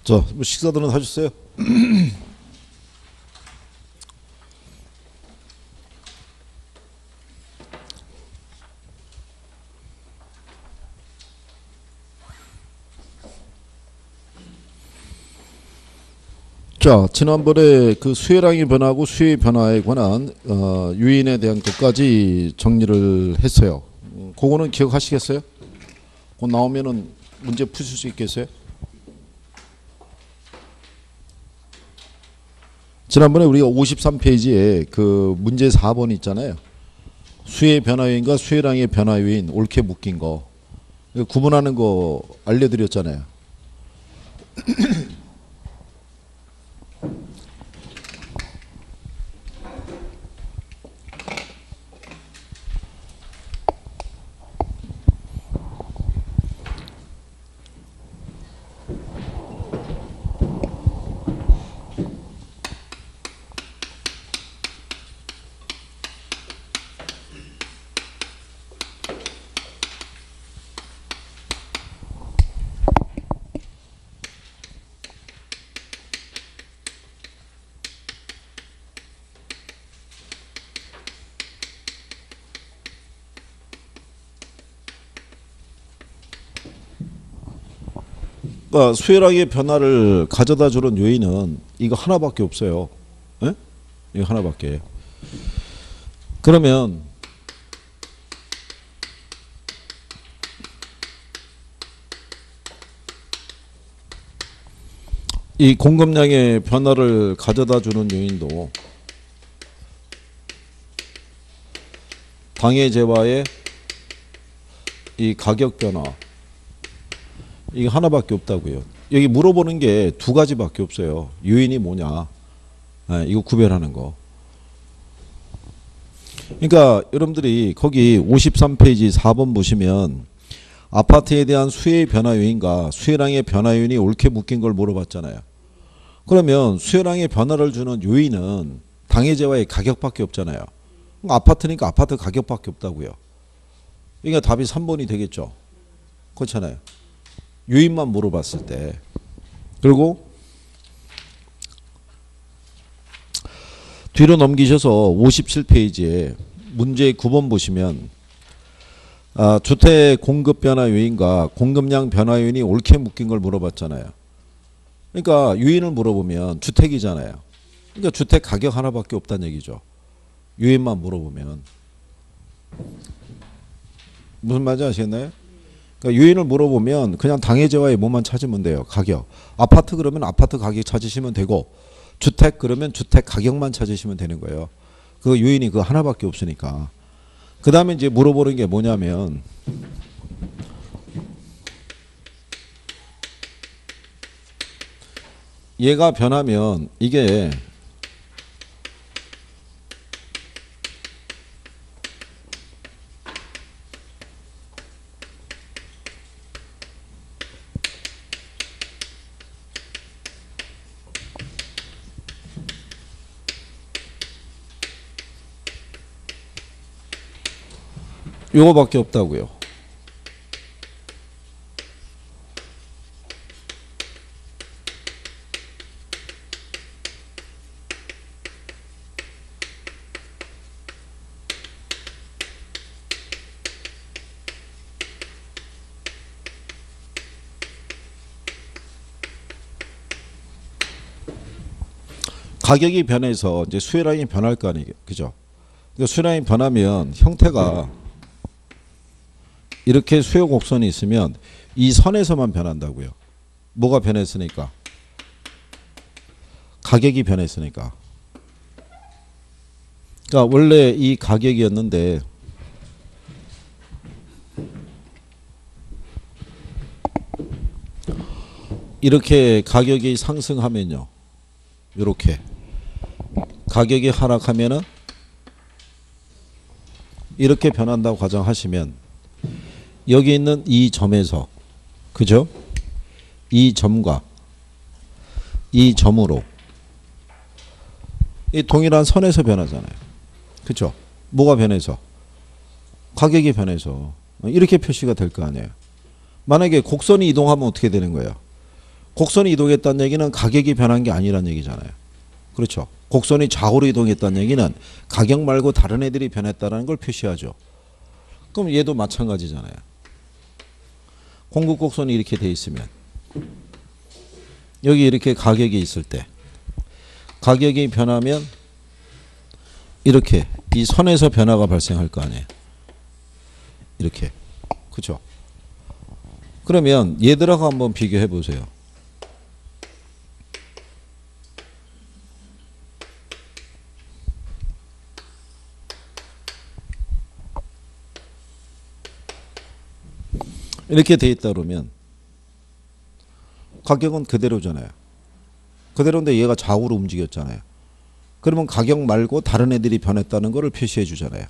자, 뭐 식사들은 하셨어요? 자, 지난번에 그 수혜량의 변화하고 수혜의 변화에 관한 유인에 대한 것까지 정리를 했어요. 그거는 기억하시겠어요? 곧 나오면은 문제 푸실 수 있겠어요? 지난번에 우리가 53페이지에 그 문제 4번 있잖아요. 수의 변화 요인과 수혜량의 변화 요인 옳게 묶인 거 구분하는 거 알려드렸잖아요. 그러니까 수혜량의 변화를 가져다 주는 요인은 이거 하나밖에 없어요. 에? 이거 하나밖에. 그러면 이 공급량의 변화를 가져다 주는 요인도 당해재와의 이 가격 변화 이게 하나밖에 없다고요. 여기 물어보는 게 두 가지밖에 없어요. 요인이 뭐냐. 이거 구별하는 거. 그러니까 여러분들이 거기 53페이지 4번 보시면 아파트에 대한 수혜의 변화 요인과 수혜량의 변화 요인이 옳게 묶인 걸 물어봤잖아요. 그러면 수혜량의 변화를 주는 요인은 당해재와의 가격밖에 없잖아요. 아파트니까 아파트 가격밖에 없다고요. 그러니까 답이 3번이 되겠죠. 그렇잖아요. 요인만 물어봤을 때. 그리고 뒤로 넘기셔서 57페이지에 문제 9번 보시면 주택 공급 변화 요인과 공급량 변화 요인이 옳게 묶인 걸 물어봤잖아요. 그러니까 요인을 물어보면 주택이잖아요. 그러니까 주택 가격 하나밖에 없다는 얘기죠. 요인만 물어보면. 무슨 말인지 아시겠나요? 그러니까 요인을 물어보면 그냥 당해재와의 뭐만 찾으면 돼요. 가격. 아파트 그러면 아파트 가격 찾으시면 되고 주택 그러면 주택 가격만 찾으시면 되는 거예요. 그 요인이 그 하나밖에 없으니까. 그 다음에 이제 물어보는 게 뭐냐면 얘가 변하면 이게 요거밖에 없다고요. 가격이 변해서 이제 수혜량이 변할 거 아니에요. 그죠? 그러니까 수혜량이 변하면 형태가 이렇게 수요 곡선이 있으면 이 선에서만 변한다고요. 뭐가 변했으니까? 가격이 변했으니까. 그러니까 원래 이 가격이었는데 이렇게 가격이 상승하면요. 이렇게 가격이 하락하면은 이렇게 변한다고 가정하시면 여기 있는 이 점에서 그죠? 이 점과 이 점으로 이 동일한 선에서 변하잖아요. 그죠? 뭐가 변해서? 가격이 변해서 이렇게 표시가 될 거 아니에요. 만약에 곡선이 이동하면 어떻게 되는 거예요? 곡선이 이동했다는 얘기는 가격이 변한 게 아니란 얘기잖아요. 그렇죠. 곡선이 좌우로 이동했다는 얘기는 가격 말고 다른 애들이 변했다는 걸 표시하죠. 그럼 얘도 마찬가지잖아요. 공급곡선이 이렇게 돼 있으면 여기 이렇게 가격이 있을 때 가격이 변하면 이렇게 이 선에서 변화가 발생할 거 아니에요. 이렇게. 그렇죠. 그러면 얘들하고 한번 비교해 보세요. 이렇게 돼 있다 그러면 가격은 그대로잖아요. 그대로인데 얘가 좌우로 움직였잖아요. 그러면 가격 말고 다른 애들이 변했다는 것을 표시해 주잖아요.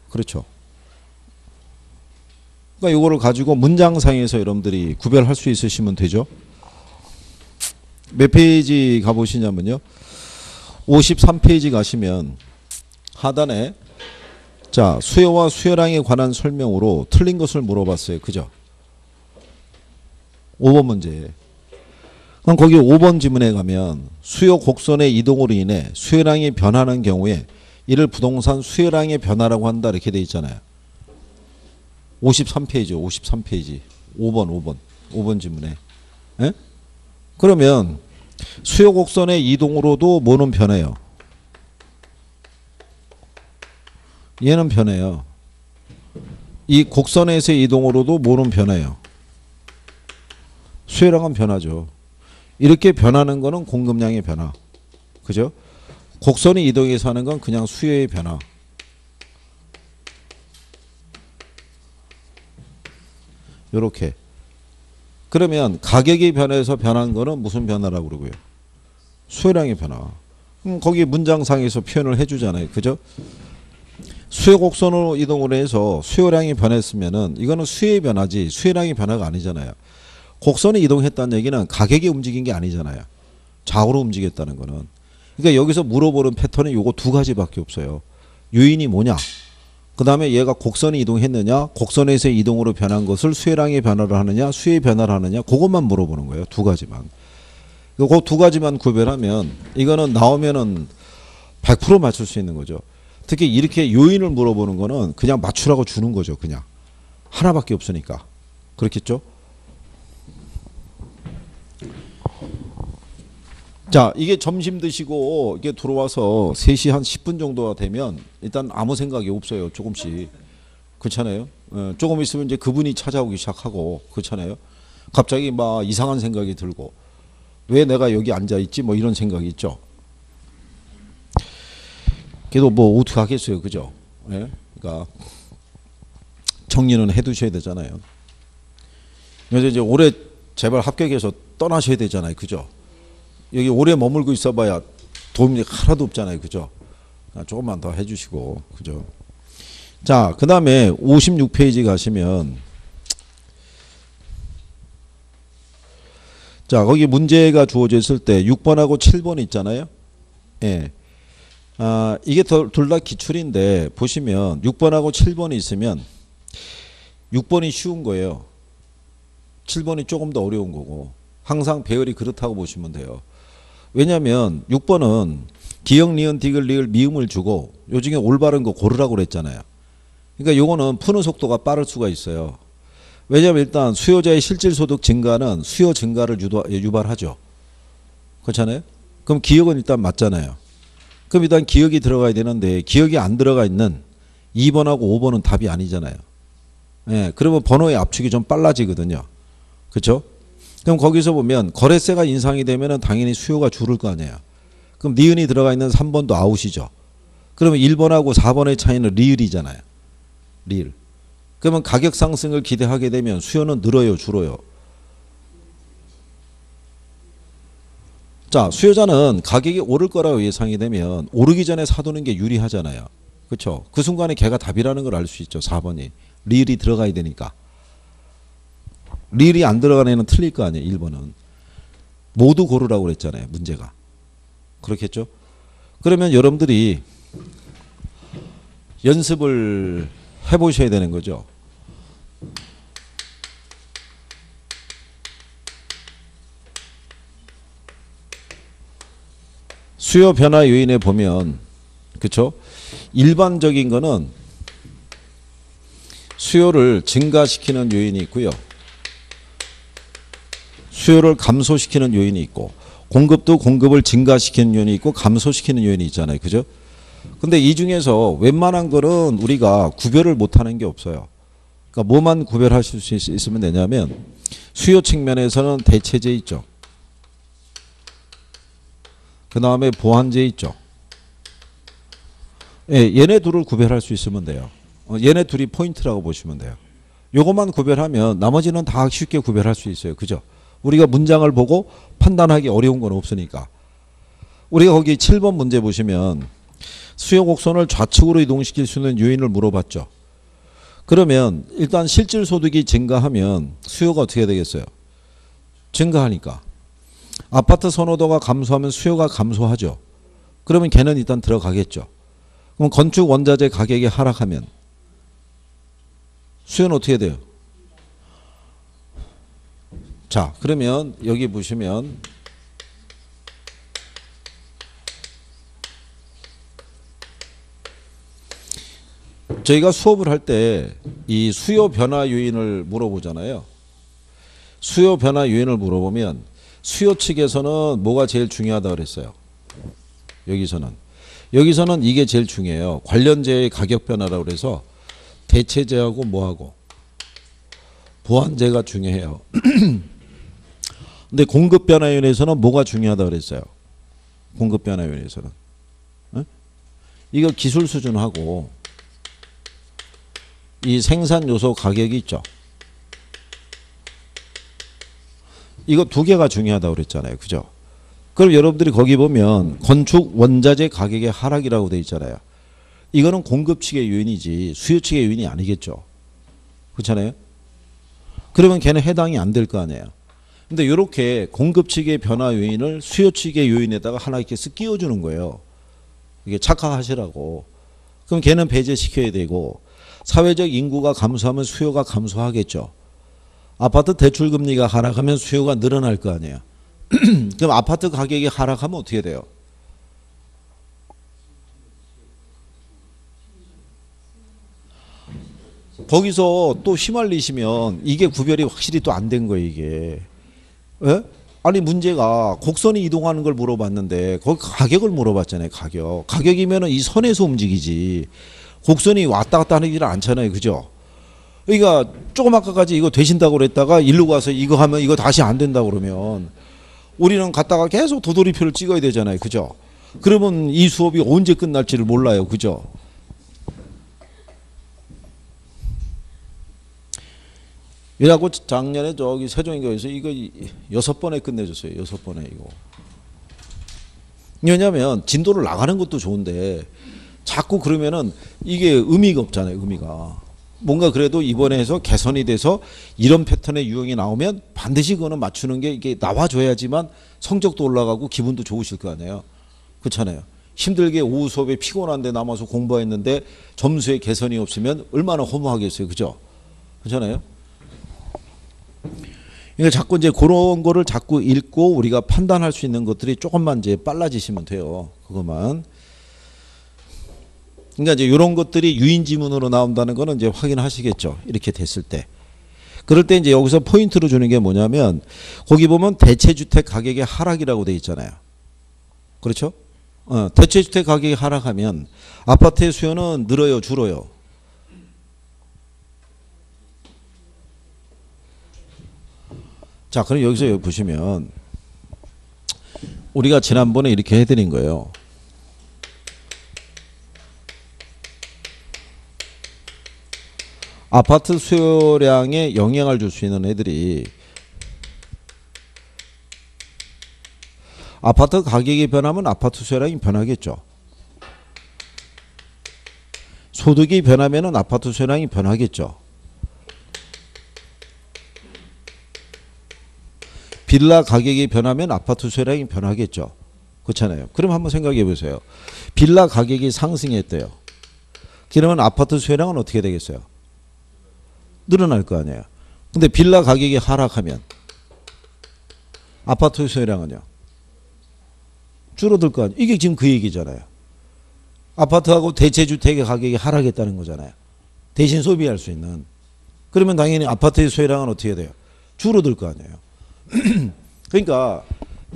그렇죠. 그러니까 이거를 가지고 문장상에서 여러분들이 구별할 수 있으시면 되죠. 몇 페이지 가보시냐면요. 53페이지 가시면 하단에 자 수요와 수요량에 관한 설명으로 틀린 것을 물어봤어요. 그죠? 5번 문제. 그럼 거기 5번 지문에 가면 수요 곡선의 이동으로 인해 수요량이 변하는 경우에 이를 부동산 수요량의 변화라고 한다 이렇게 돼 있잖아요. 53페이지요. 53페이지. 5번 지문에. 에? 그러면 수요 곡선의 이동으로도 뭐는 변해요? 얘는 변해요. 이 곡선에서의 이동으로도 뭐는 변해요? 수요량은 변하죠. 이렇게 변하는 거는 공급량의 변화. 그죠? 곡선이 이동해서 하는 건 그냥 수요의 변화. 요렇게. 그러면 가격이 변해서 변한 거는 무슨 변화라고 그러고요? 수요량의 변화. 거기 문장상에서 표현을 해주잖아요. 그죠? 수요 곡선으로 이동을 해서 수요량이 변했으면은 이거는 수요의 변화지 수요량의 변화가 아니잖아요. 곡선이 이동했다는 얘기는 가격이 움직인 게 아니잖아요. 좌우로 움직였다는 거는. 그러니까 여기서 물어보는 패턴이 요거 두 가지밖에 없어요. 요인이 뭐냐? 그 다음에 얘가 곡선이 이동했느냐? 곡선에서 이동으로 변한 것을 수요량의 변화를 하느냐? 수요의 변화를 하느냐? 그것만 물어보는 거예요. 두 가지만. 그 두 가지만 구별하면 이거는 나오면은 100% 맞출 수 있는 거죠. 특히 이렇게 요인을 물어보는 거는 그냥 맞추라고 주는 거죠. 그냥. 하나밖에 없으니까. 그렇겠죠? 자, 이게 점심 드시고 이게 들어와서 3시 한 10분 정도가 되면 일단 아무 생각이 없어요. 조금씩. 그렇잖아요. 조금 있으면 이제 그분이 찾아오기 시작하고 그렇잖아요. 갑자기 막 이상한 생각이 들고 왜 내가 여기 앉아 있지? 뭐 이런 생각이 있죠. 그래도 뭐 어떻게 하겠어요. 그죠? 예? 그러니까 정리는 해 두셔야 되잖아요. 그래서 이제 올해 제발 합격해서 떠나셔야 되잖아요. 그죠? 여기 오래 머물고 있어봐야 도움이 하나도 없잖아요. 그죠? 조금만 더 해주시고. 그죠? 자, 그 다음에 56페이지 가시면 자, 거기 문제가 주어져 있을 때 6번하고 7번 있잖아요. 예. 이게 둘 다 기출인데 보시면 6번하고 7번이 있으면 6번이 쉬운 거예요. 7번이 조금 더 어려운 거고 항상 배열이 그렇다고 보시면 돼요. 왜냐하면 6번은 기역, 니은, 디귿, 리을, 미음을 주고 요 중에 올바른 거 고르라고 그랬잖아요. 그러니까 요거는 푸는 속도가 빠를 수가 있어요. 왜냐하면 일단 수요자의 실질소득 증가는 수요 증가를 유발하죠. 그렇잖아요. 그럼 기역은 일단 맞잖아요. 그럼 일단 기역이 들어가야 되는데 기역이 안 들어가 있는 2번하고 5번은 답이 아니잖아요. 예, 그러면 번호의 압축이 좀 빨라지거든요. 그렇죠? 그럼 거기서 보면 거래세가 인상이 되면 당연히 수요가 줄을 거 아니에요. 그럼 니은이 들어가 있는 3번도 아웃이죠. 그러면 1번하고 4번의 차이는 리을이잖아요. 리을. 그러면 가격 상승을 기대하게 되면 수요는 늘어요, 줄어요? 자, 수요자는 가격이 오를 거라고 예상이 되면 오르기 전에 사두는 게 유리하잖아요. 그렇죠? 그 순간에 걔가 답이라는 걸 알 수 있죠. 4번이. 리을이 들어가야 되니까. 리을이 안 들어간 애는 틀릴 거 아니에요. 1번은. 모두 고르라고 그랬잖아요. 문제가. 그렇겠죠? 그러면 여러분들이 연습을 해보셔야 되는 거죠. 수요 변화 요인에 보면 그렇죠? 일반적인 거는 수요를 증가시키는 요인이 있고요. 수요를 감소시키는 요인이 있고 공급도 공급을 증가시키는 요인이 있고 감소시키는 요인이 있잖아요. 그죠? 근데 이 중에서 웬만한 거는 우리가 구별을 못하는 게 없어요. 그러니까 뭐만 구별하실 수 있으면 되냐면 수요 측면에서는 대체제 있죠. 그 다음에 보완제 있죠. 예, 얘네 둘을 구별할 수 있으면 돼요. 얘네 둘이 포인트라고 보시면 돼요. 요것만 구별하면 나머지는 다 쉽게 구별할 수 있어요. 그죠? 우리가 문장을 보고 판단하기 어려운 건 없으니까. 우리가 거기 7번 문제 보시면 수요 곡선을 좌측으로 이동시킬 수 있는 요인을 물어봤죠. 그러면 일단 실질 소득이 증가하면 수요가 어떻게 되겠어요? 증가하니까. 아파트 선호도가 감소하면 수요가 감소하죠. 그러면 걔는 일단 들어가겠죠. 그럼 건축 원자재 가격이 하락하면 수요는 어떻게 돼요? 자, 그러면 여기 보시면 저희가 수업을 할 때 이 수요 변화 요인을 물어보잖아요. 수요 변화 요인을 물어보면 수요 측에서는 뭐가 제일 중요하다고 그랬어요? 여기서는 이게 제일 중요해요. 관련제의 가격 변화라고 그래서 대체제하고 뭐하고 보완제가 중요해요. 근데 공급 변화 요인에서는 뭐가 중요하다고 그랬어요? 공급 변화 요인에서는 이거 기술 수준하고 이 생산 요소 가격이 있죠. 이거 두 개가 중요하다고 그랬잖아요. 그죠? 그럼 여러분들이 거기 보면 건축 원자재 가격의 하락이라고 돼 있잖아요. 이거는 공급 측의 요인이지 수요 측의 요인이 아니겠죠. 그렇잖아요. 그러면 걔는 해당이 안 될 거 아니에요. 근데 이렇게 공급 측의 변화 요인을 수요 측의 요인에다가 하나 이렇게 쓱 끼워주는 거예요. 이게 착각하시라고. 그럼 걔는 배제시켜야 되고 사회적 인구가 감소하면 수요가 감소하겠죠. 아파트 대출 금리가 하락하면 수요가 늘어날 거 아니에요. 그럼 아파트 가격이 하락하면 어떻게 돼요? 거기서 또 휘말리시면 이게 구별이 확실히 또 안 된 거예요, 이게. 예? 아니 문제가 곡선이 이동하는 걸 물어봤는데 거기 가격을 물어봤잖아요. 가격이면은 이 선에서 움직이지 곡선이 왔다 갔다 하는 게 않잖아요. 그죠? 그러니까 조금 아까까지 이거 되신다고 그랬다가 일로 가서 이거 하면 이거 다시 안 된다고 그러면 우리는 갔다가 계속 도돌이표를 찍어야 되잖아요. 그죠? 그러면 이 수업이 언제 끝날지를 몰라요. 그죠? 이라고 작년에 저기 세종인교에서 이거 6번에 끝내줬어요. 6번에 이거. 왜냐하면 진도를 나가는 것도 좋은데 자꾸 그러면은 이게 의미가 없잖아요. 의미가. 뭔가 그래도 이번에 해서 개선이 돼서 이런 패턴의 유형이 나오면 반드시 그거는 맞추는 게 이게 나와줘야지만 성적도 올라가고 기분도 좋으실 거 아니에요. 그렇잖아요. 힘들게 오후 수업에 피곤한데 남아서 공부했는데 점수에 개선이 없으면 얼마나 허무하겠어요. 그죠? 그렇잖아요. 그러니까 자꾸 이제 그런 거를 자꾸 읽고 우리가 판단할 수 있는 것들이 조금만 이제 빨라지시면 돼요. 그것만. 그러니까 이제 이런 것들이 유인 지문으로 나온다는 거는 이제 확인하시겠죠. 이렇게 됐을 때. 그럴 때 이제 여기서 포인트로 주는 게 뭐냐면 거기 보면 대체주택 가격의 하락이라고 돼 있잖아요. 그렇죠? 대체주택 가격이 하락하면 아파트의 수요는 늘어요, 줄어요? 자, 그럼 여기서 보시면 우리가 지난번에 이렇게 해드린 거예요. 아파트 수요량에 영향을 줄 수 있는 애들이 아파트 가격이 변하면 아파트 수요량이 변하겠죠. 소득이 변하면 아파트 수요량이 변하겠죠. 빌라 가격이 변하면 아파트 수요량이 변하겠죠. 그렇잖아요. 그럼 한번 생각해 보세요. 빌라 가격이 상승했대요. 그러면 아파트 수요량은 어떻게 되겠어요? 늘어날 거 아니에요. 근데 빌라 가격이 하락하면 아파트 수요량은요? 줄어들 거 아니에요. 이게 지금 그 얘기잖아요. 아파트하고 대체주택의 가격이 하락했다는 거잖아요. 대신 소비할 수 있는. 그러면 당연히 아파트의 수요량은 어떻게 돼요? 줄어들 거 아니에요. 그러니까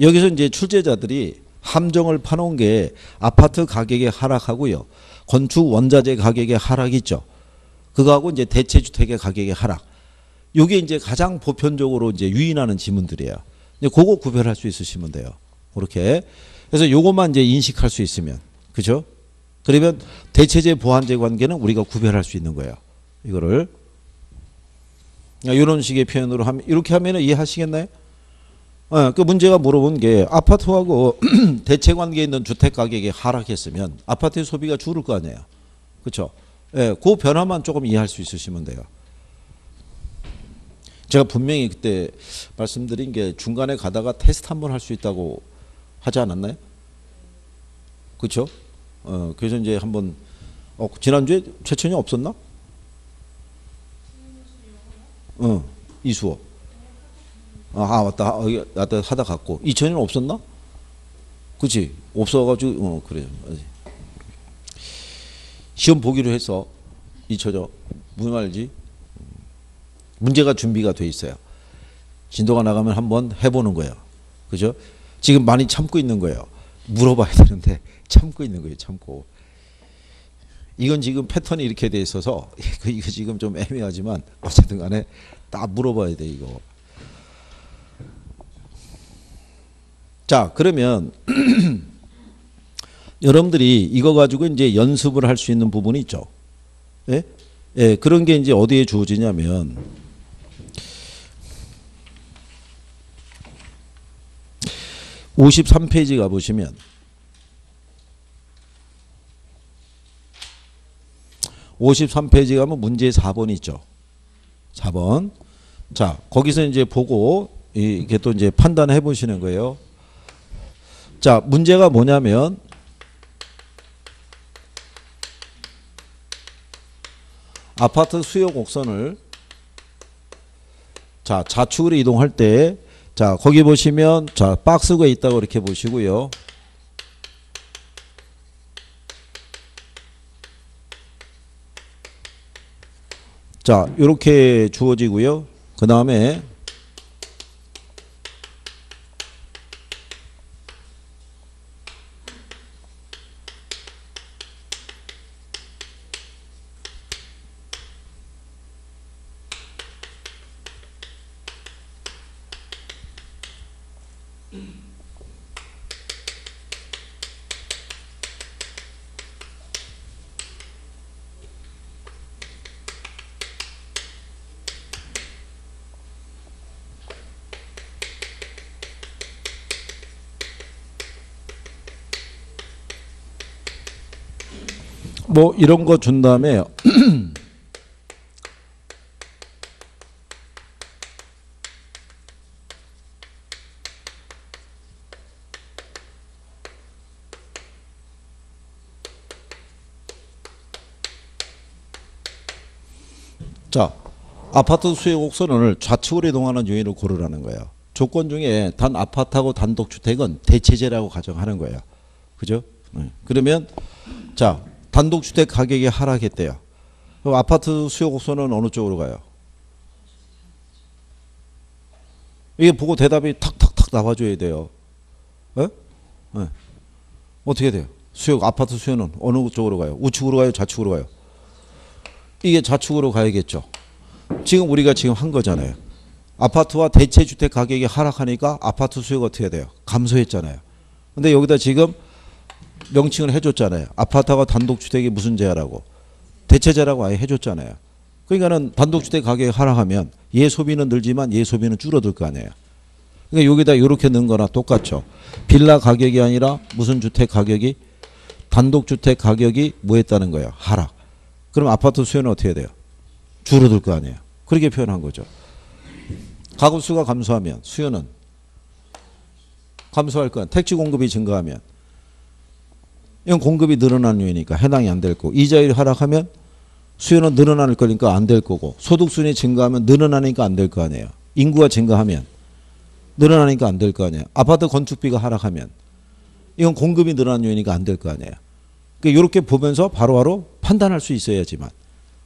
여기서 이제 출제자들이 함정을 파놓은 게 아파트 가격의 하락하고요. 건축 원자재 가격의 하락 있죠. 그거하고 이제 대체주택의 가격의 하락. 요게 이제 가장 보편적으로 이제 유인하는 지문들이에요. 근데 그거 구별할 수 있으시면 돼요. 그렇게. 그래서 요것만 이제 인식할 수 있으면. 그죠? 그러면 대체재 보완재 관계는 우리가 구별할 수 있는 거예요. 이거를. 이런 식의 표현으로 하면, 이렇게 하면 이해하시겠나요? 그 문제가 물어본 게 아파트하고 대체 관계에 있는 주택 가격이 하락했으면 아파트의 소비가 줄을 거 아니에요. 그렇죠? 예, 그 변화만 조금 이해할 수 있으시면 돼요. 제가 분명히 그때 말씀드린 게 중간에 가다가 테스트 한번 할 수 있다고 하지 않았나요? 그렇죠? 그래서 이제 한번 지난주에 최천이 없었나? 이수호. 맞다. 나한테 하다 갔고. 이천이는 없었나? 그치? 없어가지고, 그래요. 시험 보기로 해서, 이천여. 무슨 말이지? 문제가 준비가 돼 있어요. 진도가 나가면 한번 해보는 거예요. 그죠? 지금 많이 참고 있는 거예요. 물어봐야 되는데, 참고 있는 거예요. 참고. 이건 지금 패턴이 이렇게 돼 있어서, 이거 지금 좀 애매하지만, 어쨌든 간에 다 물어봐야 돼, 이거. 자, 그러면 여러분들이 이거 가지고 이제 연습을 할 수 있는 부분이 있죠. 예? 예, 그런 게 이제 어디에 주어지냐면 53페이지 가보시면 53페이지 가면 문제 4번 있죠. 4번. 자, 거기서 이제 보고 이게 또 이제 판단해 보시는 거예요. 자, 문제가 뭐냐면 아파트 수요 곡선을 자, 좌측으로 이동할 때 자, 거기 보시면 자, 박스가 있다고 이렇게 보시고요. 자, 이렇게 주어지고요. 그 다음에 뭐 이런 거 준 다음에 자, 아파트 수요 곡선을 좌측으로 이동하는 요인을 고르라는 거예요. 조건 중에 단 아파트하고 단독주택은 대체재라고 가정하는 거예요. 그죠? 그러면 자, 단독주택 가격이 하락했대요. 그럼 아파트 수요 곡선은 어느 쪽으로 가요? 이게 보고 대답이 탁탁탁 나와줘야 돼요. 에? 네. 어떻게 돼요? 아파트 수요는 어느 쪽으로 가요? 우측으로 가요? 좌측으로 가요? 이게 좌측으로 가야겠죠. 지금 우리가 지금 한 거잖아요. 아파트와 대체주택 가격이 하락하니까 아파트 수요가 어떻게 돼요? 감소했잖아요. 근데 여기다 지금 명칭을 해줬잖아요. 아파트와 단독주택이 무슨 재라고? 대체재라고 아예 해줬잖아요. 그러니까는 단독주택 가격이 하락하면 얘 소비는 늘지만 얘 소비는 줄어들 거 아니에요. 그러니까 여기다 이렇게 넣은 거나 똑같죠. 빌라 가격이 아니라 무슨 주택 가격이? 단독주택 가격이 뭐 했다는 거예요? 하락. 그럼 아파트 수요는 어떻게 돼요? 줄어들 거 아니에요. 그렇게 표현한 거죠. 가구수가 감소하면 수요는 감소할 거야. 택지 공급이 증가하면 이건 공급이 늘어나는 요인이니까 해당이 안 될 거고, 이자율이 하락하면 수요는 늘어날 거니까 안 될 거고, 소득순이 증가하면 늘어나니까 안 될 거 아니에요. 인구가 증가하면 늘어나니까 안 될 거 아니에요. 아파트 건축비가 하락하면 이건 공급이 늘어난 요인이니까 안 될 거 아니에요. 그러니까 이렇게 보면서 바로바로 판단할 수 있어야지만.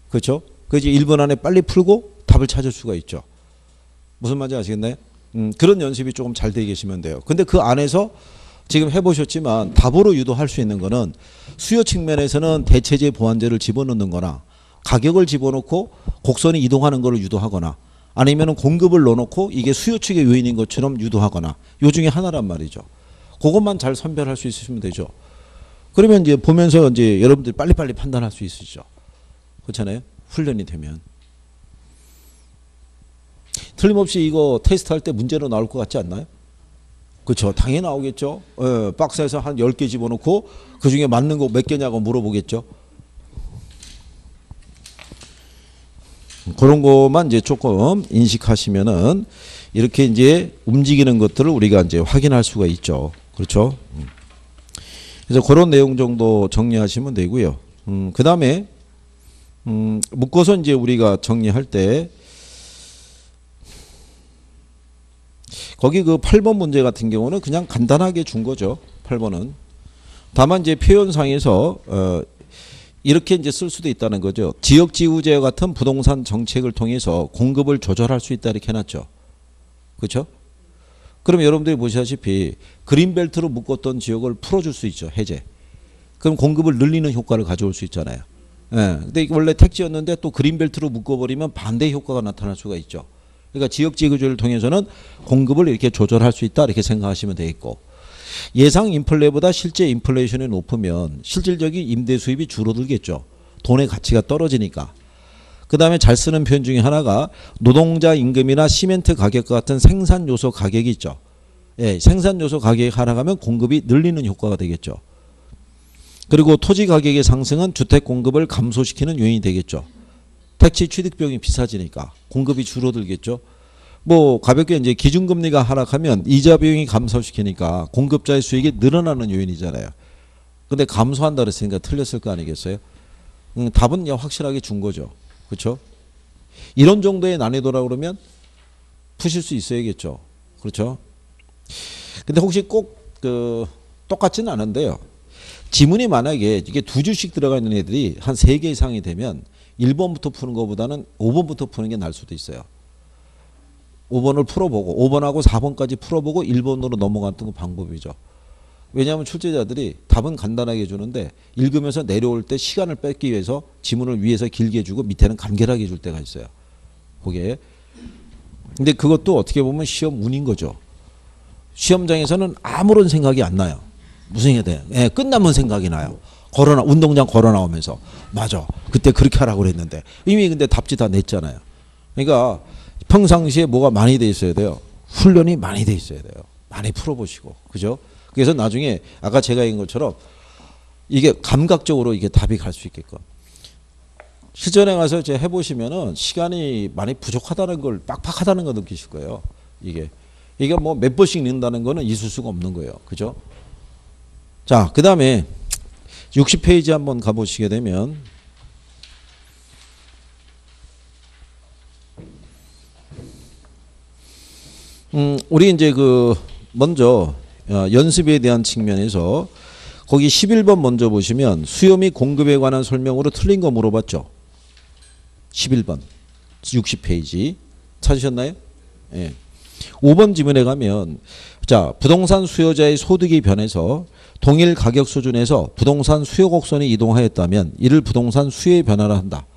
그렇죠? 그래서 1분 안에 빨리 풀고 답을 찾을 수가 있죠. 무슨 말인지 아시겠나요? 그런 연습이 조금 잘 되게 계시면 돼요. 근데 그 안에서 지금 해보셨지만 답으로 유도할 수 있는 거는 수요 측면에서는 대체재 보완제를 집어넣는 거나 가격을 집어넣고 곡선이 이동하는 거를 유도하거나 아니면 공급을 넣어놓고 이게 수요 측의 요인인 것처럼 유도하거나 요 중에 하나란 말이죠. 그것만 잘 선별할 수 있으시면 되죠. 그러면 이제 보면서 이제 여러분들이 빨리빨리 판단할 수 있으시죠. 그렇잖아요. 훈련이 되면. 틀림없이 이거 테스트할 때 문제로 나올 것 같지 않나요? 그렇죠. 당연히 나오겠죠. 박스에서 한 10개 집어넣고 그중에 맞는 거 몇 개냐고 물어보겠죠. 그런 것만 이제 조금 인식하시면은 이렇게 이제 움직이는 것들을 우리가 이제 확인할 수가 있죠. 그렇죠. 그래서 그런 내용 정도 정리하시면 되고요. 그 다음에 묶어서 이제 우리가 정리할 때 거기 그 8번 문제 같은 경우는 그냥 간단하게 준 거죠. 8번은. 다만 이제 표현상에서 이렇게 이제 쓸 수도 있다는 거죠. 지역지구제와 같은 부동산 정책을 통해서 공급을 조절할 수 있다 이렇게 해놨죠. 그렇죠? 그럼 여러분들이 보시다시피 그린벨트로 묶었던 지역을 풀어줄 수 있죠. 해제. 그럼 공급을 늘리는 효과를 가져올 수 있잖아요. 예. 근데 이게 원래 택지였는데 또 그린벨트로 묶어버리면 반대 효과가 나타날 수가 있죠. 그러니까 지역지구제를 통해서는 공급을 이렇게 조절할 수 있다 이렇게 생각하시면 되겠고 예상 인플레보다 실제 인플레이션이 높으면 실질적인 임대 수입이 줄어들겠죠. 돈의 가치가 떨어지니까. 그 다음에 잘 쓰는 표현 중에 하나가 노동자 임금이나 시멘트 가격 같은 생산 요소 가격이 있죠. 예, 생산 요소 가격이 하락하면 공급이 늘리는 효과가 되겠죠. 그리고 토지 가격의 상승은 주택 공급을 감소시키는 요인이 되겠죠. 택지 취득비용이 비싸지니까 공급이 줄어들겠죠. 뭐 가볍게 이제 기준금리가 하락하면 이자 비용이 감소시키니까 공급자의 수익이 늘어나는 요인이잖아요. 근데 감소한다 그랬으니까 틀렸을 거 아니겠어요? 답은 그냥 확실하게 준 거죠. 그렇죠? 이런 정도의 난이도라 그러면 푸실 수 있어야겠죠. 그렇죠? 근데 혹시 꼭 똑같지는 않은데요. 지문이 만약에 이게 두 줄씩 들어가 있는 애들이 한 3개 이상이 되면 1번부터 푸는 것보다는 5번부터 푸는 게 나을 수도 있어요. 5번을 풀어보고 5번하고 4번까지 풀어보고 1번으로 넘어가는 건 방법이죠. 왜냐하면 출제자들이 답은 간단하게 주는데 읽으면서 내려올 때 시간을 뺏기 위해서 지문을 위에서 길게 주고 밑에는 간결하게 줄 때가 있어요. 그게. 근데 그것도 어떻게 보면 시험 운인 거죠. 시험장에서는 아무런 생각이 안 나요. 무슨 해야 돼? 예, 끝나면 생각이 나요. 운동장 걸어 나오면서 맞아. 그때 그렇게 하라고 그랬는데 이미 근데 답지 다 냈잖아요. 그러니까 평상시에 뭐가 많이 돼 있어야 돼요. 훈련이 많이 돼 있어야 돼요. 많이 풀어보시고. 그죠? 그래서 나중에 아까 제가 얘기한 것처럼 이게 감각적으로 이게 답이 갈 수 있게끔. 실전에 가서 이제 해보시면은 시간이 많이 부족하다는 걸 빡빡하다는 걸 느끼실 거예요. 이게 뭐 몇 번씩 읽는다는 거는 있을 수가 없는 거예요. 그죠? 자, 그 다음에 60페이지 한번 가보시게 되면 우리 이제 먼저 연습에 대한 측면에서 거기 11번 먼저 보시면 수요 및 공급에 관한 설명으로 틀린 거 물어봤죠. 11번 60페이지 찾으셨나요? 예. 5번 지문에 가면 자 부동산 수요자의 소득이 변해서 동일 가격 수준에서 부동산 수요 곡선이 이동하였다면 이를 부동산 수요의 변화라 한다.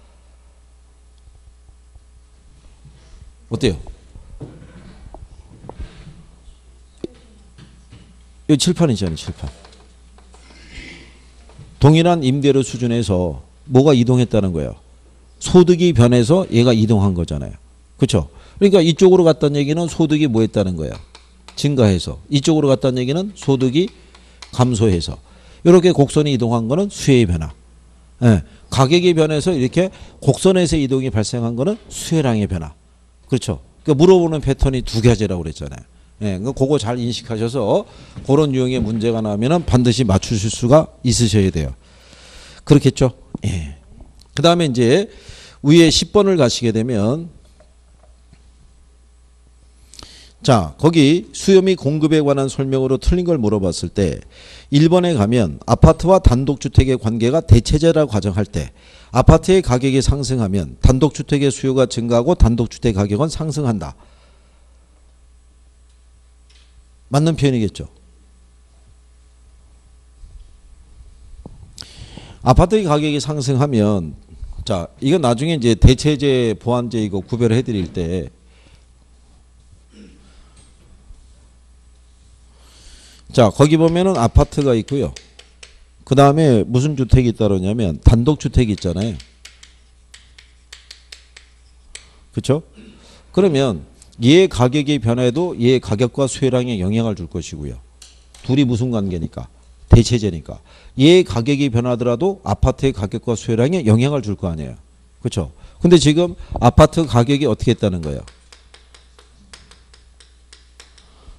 어때요? 여기 칠판이잖아요. 칠판. 동일한 임대료 수준에서 뭐가 이동했다는 거예요. 소득이 변해서 얘가 이동한 거잖아요. 그렇죠? 그러니까 이쪽으로 갔다는 얘기는 소득이 뭐 했다는 거야. 증가해서. 이쪽으로 갔다는 얘기는 소득이 감소해서. 이렇게 곡선이 이동한 거는 수요의 변화. 예. 가격이 변해서 이렇게 곡선에서 이동이 발생한 거는 수요량의 변화. 그렇죠? 그러니까 물어보는 패턴이 두 가지라고 그랬잖아요. 예, 그거 잘 인식하셔서 그런 유형의 문제가 나오면 반드시 맞추실 수가 있으셔야 돼요. 그렇겠죠? 예. 그 다음에 이제 위에 10번을 가시게 되면 자, 거기 수요 및 공급에 관한 설명으로 틀린 걸 물어봤을 때 1번에 가면 아파트와 단독주택의 관계가 대체제라고 가정할 때 아파트의 가격이 상승하면 단독주택의 수요가 증가하고 단독주택 가격은 상승한다. 맞는 표현이겠죠. 아파트의 가격이 상승하면 자, 이건 나중에 이제 대체제, 보완제 이거 구별해 드릴 때 자, 거기 보면은 아파트가 있고요. 그 다음에 무슨 주택이 따르냐면 단독주택이 있잖아요. 그렇죠? 그러면 얘 가격이 변해도 얘 가격과 수요량에 영향을 줄 것이고요. 둘이 무슨 관계니까? 대체제니까. 얘 가격이 변하더라도 아파트의 가격과 수요량에 영향을 줄 거 아니에요. 그렇죠? 근데 지금 아파트 가격이 어떻게 했다는 거예요?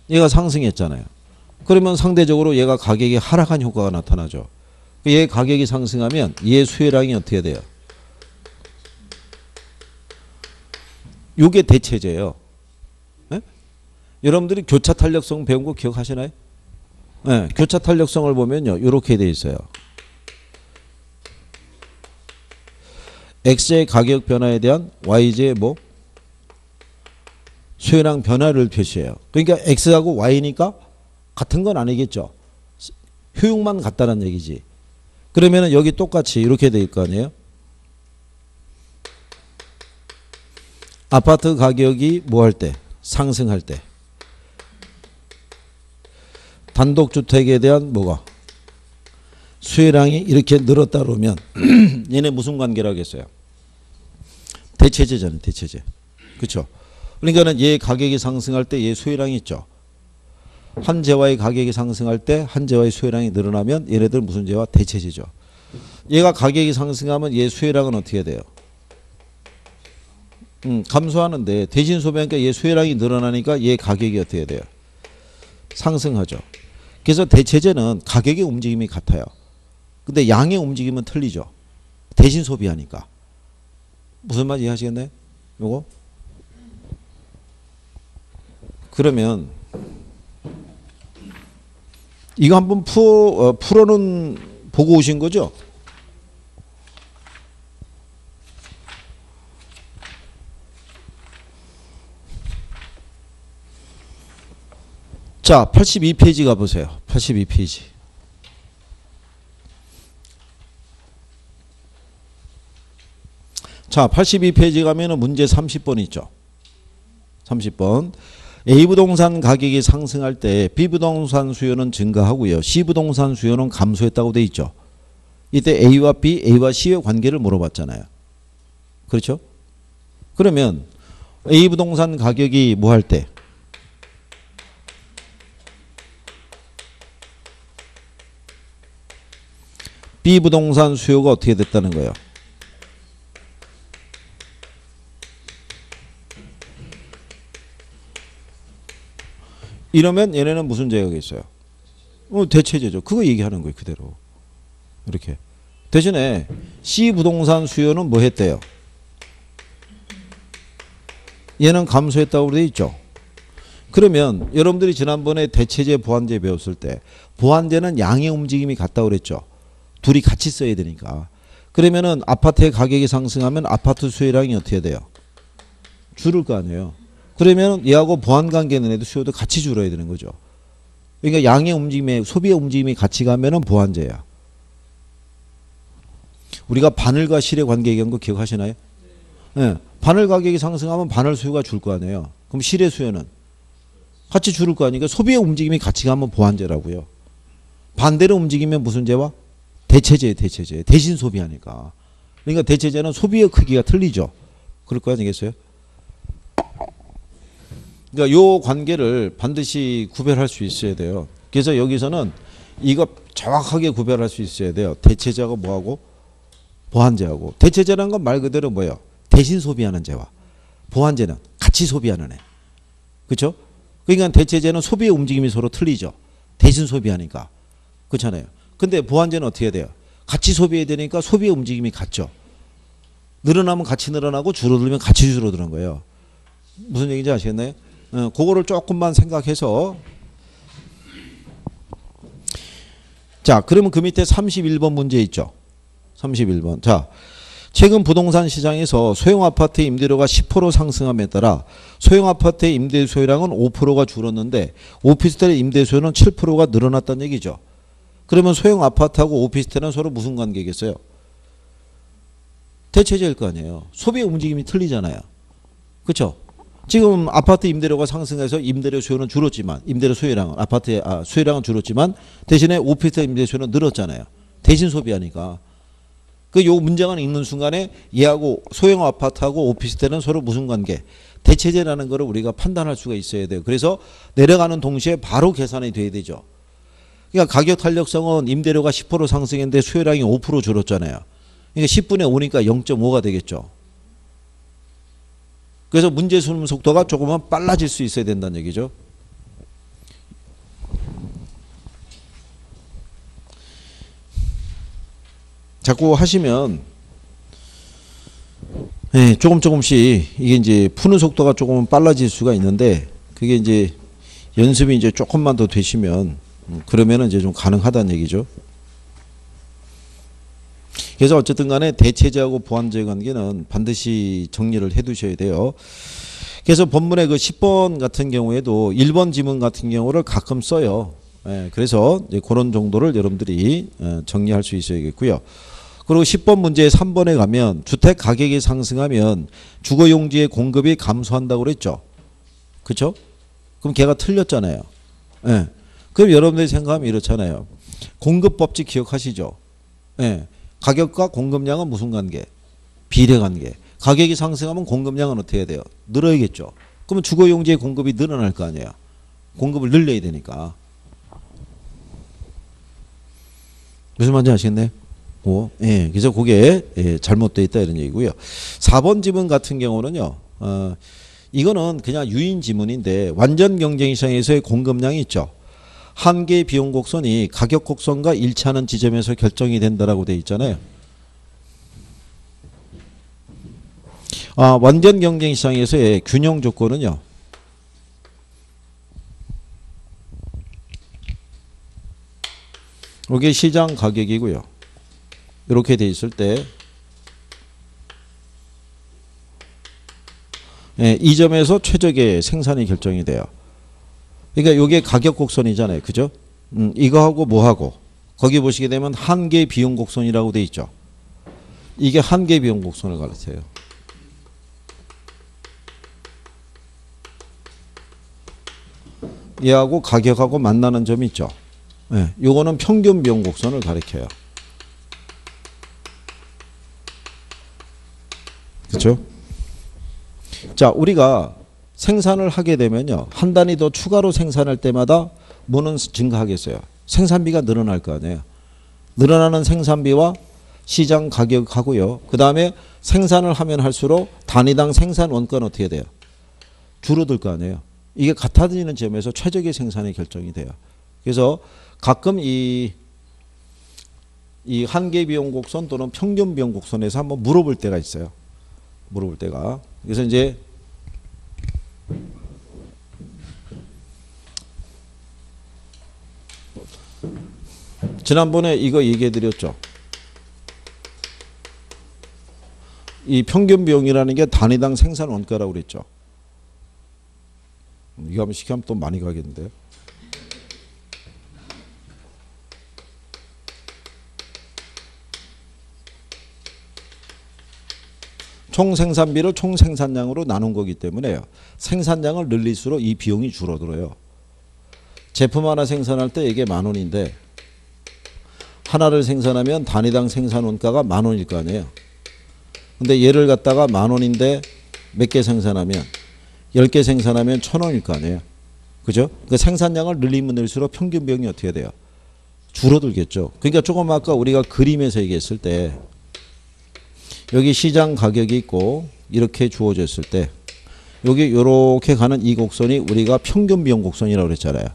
얘가 상승했잖아요. 그러면 상대적으로 얘가 가격이 하락한 효과가 나타나죠. 얘 가격이 상승하면 얘 수요량이 어떻게 돼요? 요게 대체제예요. 네? 여러분들이 교차 탄력성 배운 거 기억하시나요? 네, 교차 탄력성을 보면요. 이렇게 돼 있어요. X의 가격 변화에 대한 Y의 뭐? 수요량 변화를 표시해요. 그러니까 X하고 Y니까 같은 건 아니겠죠. 효용만 같다는 얘기지. 그러면 여기 똑같이 이렇게 될 거 아니에요. 아파트 가격이 뭐 할 때? 상승할 때. 단독주택에 대한 뭐가? 수요량이 이렇게 늘었다 그러면 얘네 무슨 관계라고 했어요? 대체제잖아요. 대체제. 그렇죠? 그러니까는 얘 가격이 상승할 때 얘 수요량이 있죠. 한 재화의 가격이 상승할 때 한 재화의 수요량이 늘어나면 얘네들 무슨 재화? 대체제죠. 얘가 가격이 상승하면 얘 수요량은 어떻게 돼요? 감소하는데 대신 소비하니까 얘 수요량이 늘어나니까 얘 가격이 어떻게 돼요? 상승하죠. 그래서 대체제는 가격의 움직임이 같아요. 근데 양의 움직임은 틀리죠. 대신 소비하니까. 무슨 말 이해하시겠나요? 요거? 그러면 이거 한번 풀어는 보고 오신 거죠? 자, 82페이지 가보세요. 82페이지. 자, 82페이지 가면은 문제 30번 있죠. 30번. A부동산 가격이 상승할 때 B부동산 수요는 증가하고요. C부동산 수요는 감소했다고 돼 있죠. 이때 A와 B, A와 C의 관계를 물어봤잖아요. 그렇죠? 그러면 A부동산 가격이 뭐 할 때? B부동산 수요가 어떻게 됐다는 거예요? 이러면 얘네는 무슨 제약이 있어요? 대체제죠. 그거 얘기하는 거예요. 그대로. 이렇게. 대신에 C부동산 수요는 뭐 했대요? 얘는 감소했다고 되어 있죠. 그러면 여러분들이 지난번에 대체제, 보완제 배웠을 때 보완제는 양의 움직임이 같다고 그랬죠. 둘이 같이 써야 되니까. 그러면은 아파트의 가격이 상승하면 아파트 수요량이 어떻게 돼요? 줄을 거 아니에요. 그러면 얘하고 보완 관계 있는 애도 수요도 같이 줄어야 되는 거죠. 그러니까 양의 움직임에 소비의 움직임이 같이 가면은 보완제야. 우리가 바늘과 실의 관계 얘기한 거 기억하시나요? 네. 바늘 가격이 상승하면 바늘 수요가 줄 거 아니에요. 그럼 실의 수요는 같이 줄을 거 아니니까 소비의 움직임이 같이 가면 보완제라고요. 반대로 움직이면 무슨 제와? 대체제, 대체제. 대신 소비하니까. 그러니까 대체제는 소비의 크기가 틀리죠. 그럴 거 아니겠어요? 그러니까 요 관계를 반드시 구별할 수 있어야 돼요. 그래서 여기서는 이거 정확하게 구별할 수 있어야 돼요. 대체제하고 뭐하고? 보완제하고. 대체제라는 건 말 그대로 뭐예요? 대신 소비하는 제와. 보완제는 같이 소비하는 애. 그렇죠? 그러니까 대체제는 소비의 움직임이 서로 틀리죠. 대신 소비하니까. 그렇잖아요. 근데 보완제는 어떻게 해야 돼요? 같이 소비해야 되니까 소비의 움직임이 같죠. 늘어나면 같이 늘어나고 줄어들면 같이 줄어드는 거예요. 무슨 얘기인지 아시겠나요? 그거를 조금만 생각해서 자, 그러면 그 밑에 31번 문제 있죠. 31번. 자, 최근 부동산 시장에서 소형 아파트 임대료가 10% 상승함에 따라 소형 아파트의 임대 수요량은 5%가 줄었는데 오피스텔의 임대 수요는 7%가 늘어났다는 얘기죠. 그러면 소형 아파트하고 오피스텔은 서로 무슨 관계겠어요? 대체제일 거 아니에요. 소비의 움직임이 틀리잖아요. 그렇죠? 지금 아파트 임대료가 상승해서 임대료 수요는 줄었지만 임대료 수요량은 아파트의 수요량은 줄었지만 대신에 오피스텔 임대 수요는 늘었잖아요. 대신 소비하니까. 그 요 문장을 읽는 순간에 얘하고 소형 아파트하고 오피스텔은 서로 무슨 관계? 대체제라는 거를 우리가 판단할 수가 있어야 돼요. 그래서 내려가는 동시에 바로 계산이 돼야 되죠. 그러니까 가격 탄력성은 임대료가 10% 상승했는데 수요량이 5% 줄었잖아요. 그러니까 10분의 5니까 0.5가 되겠죠. 그래서 문제 수능 속도가 조금은 빨라질 수 있어야 된다는 얘기죠. 자꾸 하시면 조금씩 이게 이제 푸는 속도가 조금은 빨라질 수가 있는데 그게 이제 연습이 이제 조금만 더 되시면 그러면은 이제 좀 가능하다는 얘기죠. 그래서 어쨌든 간에 대체제하고 보완제의 관계는 반드시 정리를 해 두셔야 돼요. 그래서 본문의 그 10번 같은 경우에도 1번 지문 같은 경우를 가끔 써요. 그래서 이제 그런 정도를 여러분들이 정리할 수 있어야겠고요. 그리고 10번 문제 3번에 가면 주택 가격이 상승하면 주거용지의 공급이 감소한다고 그랬죠. 그렇죠? 그럼 걔가 틀렸잖아요. 그럼 여러분들이 생각하면 이렇잖아요. 공급법칙 기억하시죠? 가격과 공급량은 무슨 관계? 비례 관계. 가격이 상승하면 공급량은 어떻게 해야 돼요? 늘어야겠죠. 그러면 주거용지의 공급이 늘어날 거 아니에요. 공급을 늘려야 되니까. 무슨 말인지 아시겠네? 그래서 그게 잘못되어 있다 이런 얘기고요. 4번 지문 같은 경우는요. 이거는 그냥 유인 지문인데 완전 경쟁 시장에서의 공급량이 있죠. 한계 비용 곡선이 가격 곡선과 일치하는 지점에서 결정이 된다라고 되어 있잖아요. 완전 경쟁 시장에서의 균형 조건은요. 이게 시장 가격이고요. 이렇게 돼 있을 때 이 점에서 최적의 생산이 결정이 돼요. 그러니까 이게 가격 곡선이잖아요. 그죠? 이거하고 뭐하고 거기 보시게 되면 한계 비용 곡선이라고 돼 있죠. 이게 한계 비용 곡선을 가르쳐요. 얘하고 가격하고 만나는 점이 있죠. 요거는 평균 비용 곡선을 가리켜요. 그렇죠? 자, 우리가 생산을 하게 되면요. 한 단위 더 추가로 생산할 때마다 뭐는 증가하겠어요? 생산비가 늘어날 거 아니에요. 늘어나는 생산비와 시장 가격하고요. 그 다음에 생산을 하면 할수록 단위당 생산 원가는 어떻게 돼요? 줄어들 거 아니에요. 이게 같아지는 점에서 최적의 생산이 결정이 돼요. 그래서 가끔 이 한계 비용 곡선 또는 평균 비용 곡선에서 한번 물어볼 때가 있어요. 물어볼 때가. 그래서 이제 지난번에 이거 얘기해 드렸죠. 이 평균 비용이라는 게 단위당 생산 원가라고 그랬죠. 이거 한번 시키면 또 많이 가겠는데요. 총 생산비를 총 생산량으로 나눈 거기 때문에요. 생산량을 늘릴수록 이 비용이 줄어들어요. 제품 하나 생산할 때 이게 10,000원인데 하나를 생산하면 단위당 생산 원가가 10,000원일 거 아니에요. 근데 얘를 갖다가 10,000원인데 몇 개 생산하면 10개 생산하면 1,000원일 거 아니에요. 그죠? 그 생산량을 늘리면 늘수록 평균 비용이 어떻게 돼요? 줄어들겠죠. 그러니까 조금 아까 우리가 그림에서 얘기했을 때 여기 시장 가격이 있고 이렇게 주어졌을 때 여기 이렇게 가는 이 곡선이 우리가 평균 비용 곡선이라고 그랬잖아요.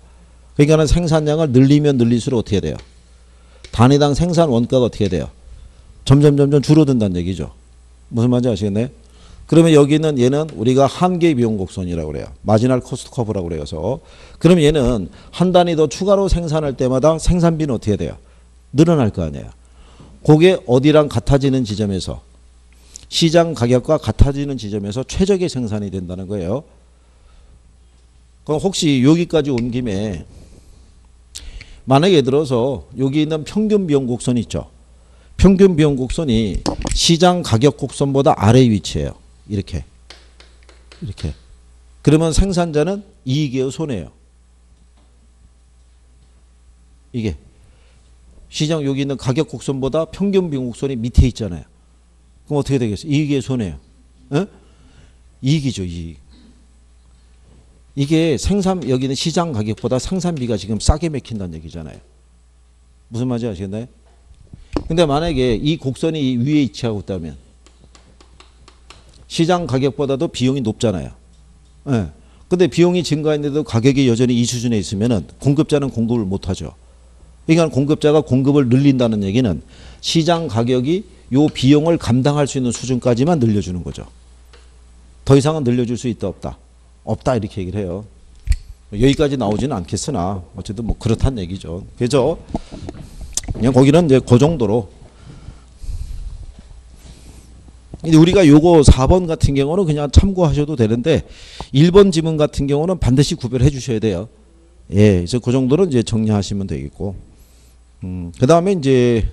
그러니까는 생산량을 늘리면 늘릴수록 어떻게 돼요? 단위당 생산 원가가 어떻게 돼요? 점점 줄어든다는 얘기죠. 무슨 말인지 아시겠나요? 그러면 여기는 얘는 우리가 한계 비용 곡선이라고 그래요. 마지널 코스트 커브라고 그래서. 그럼 얘는 한 단위 더 추가로 생산할 때마다 생산비는 어떻게 돼요? 늘어날 거 아니에요. 그게 어디랑 같아지는 지점에서 시장 가격과 같아지는 지점에서 최적의 생산이 된다는 거예요. 그럼 혹시 여기까지 온 김에 만약에 들어서 여기 있는 평균 비용 곡선 있죠. 평균 비용 곡선이 시장 가격 곡선보다 아래 위치해요. 이렇게. 그러면 생산자는 이익이에요, 손해예요? 이게 시장 여기 있는 가격 곡선보다 평균 비용 곡선이 밑에 있잖아요. 그럼 어떻게 되겠어요? 이익이에요, 손해예요? 에? 이익이죠, 이익. 이게 여기는 시장 가격보다 생산비가 지금 싸게 맥힌다는 얘기잖아요. 무슨 말인지 아시겠나요? 근데 만약에 이 곡선이 위에 위치하고 있다면 시장 가격보다도 비용이 높잖아요. 예. 근데 비용이 증가했는데도 가격이 여전히 이 수준에 있으면은 공급자는 공급을 못 하죠. 그러니까 공급자가 공급을 늘린다는 얘기는 시장 가격이 요 비용을 감당할 수 있는 수준까지만 늘려주는 거죠. 더 이상은 늘려줄 수 있다 없다? 없다 이렇게 얘기를 해요. 여기까지 나오지는 않겠으나 어쨌든 뭐 그렇다는 얘기죠. 그래서 그냥 거기는 이제 그 정도로. 우리가 요거 4번 같은 경우는 그냥 참고하셔도 되는데 1번 지문 같은 경우는 반드시 구별해 주셔야 돼요. 예, 그래서 그 정도는 이제 정리하시면 되겠고. 그 다음에 이제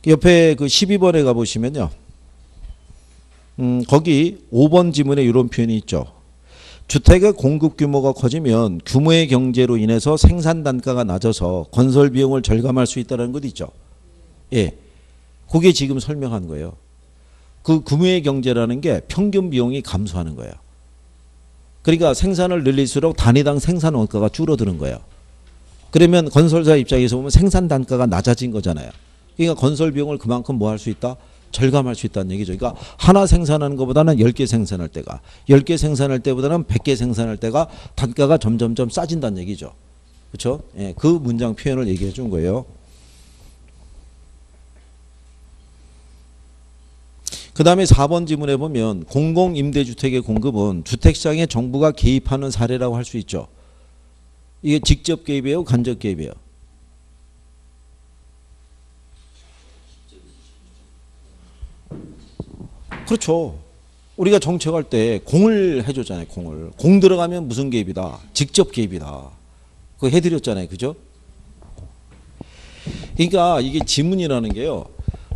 옆에 그 12번에 가보시면요. 거기 5번 지문에 이런 표현이 있죠. 주택의 공급 규모가 커지면 규모의 경제로 인해서 생산 단가가 낮아서 건설 비용을 절감할 수 있다는 것 있죠. 예, 그게 지금 설명한 거예요. 그 규모의 경제라는 게 평균 비용이 감소하는 거예요. 그러니까 생산을 늘릴수록 단위당 생산 원가가 줄어드는 거예요. 그러면 건설사 입장에서 보면 생산 단가가 낮아진 거잖아요. 그러니까 건설 비용을 그만큼 뭐 할 수 있다? 절감할 수 있다는 얘기죠. 그러니까 하나 생산하는 것보다는 10개 생산할 때가 10개 생산할 때보다는 100개 생산할 때가 단가가 점점점 싸진다는 얘기죠. 그렇죠? 예, 그 문장 표현을 얘기해 준 거예요. 그 다음에 4번 지문에 보면 공공임대주택의 공급은 주택시장에 정부가 개입하는 사례라고 할 수 있죠. 이게 직접 개입이에요? 간접 개입이에요? 그렇죠. 우리가 정책할 때 공을 해줬잖아요. 공 들어가면 무슨 개입이다? 직접 개입이다. 그거 해드렸잖아요. 그죠? 그러니까 이게 지문이라는 게요.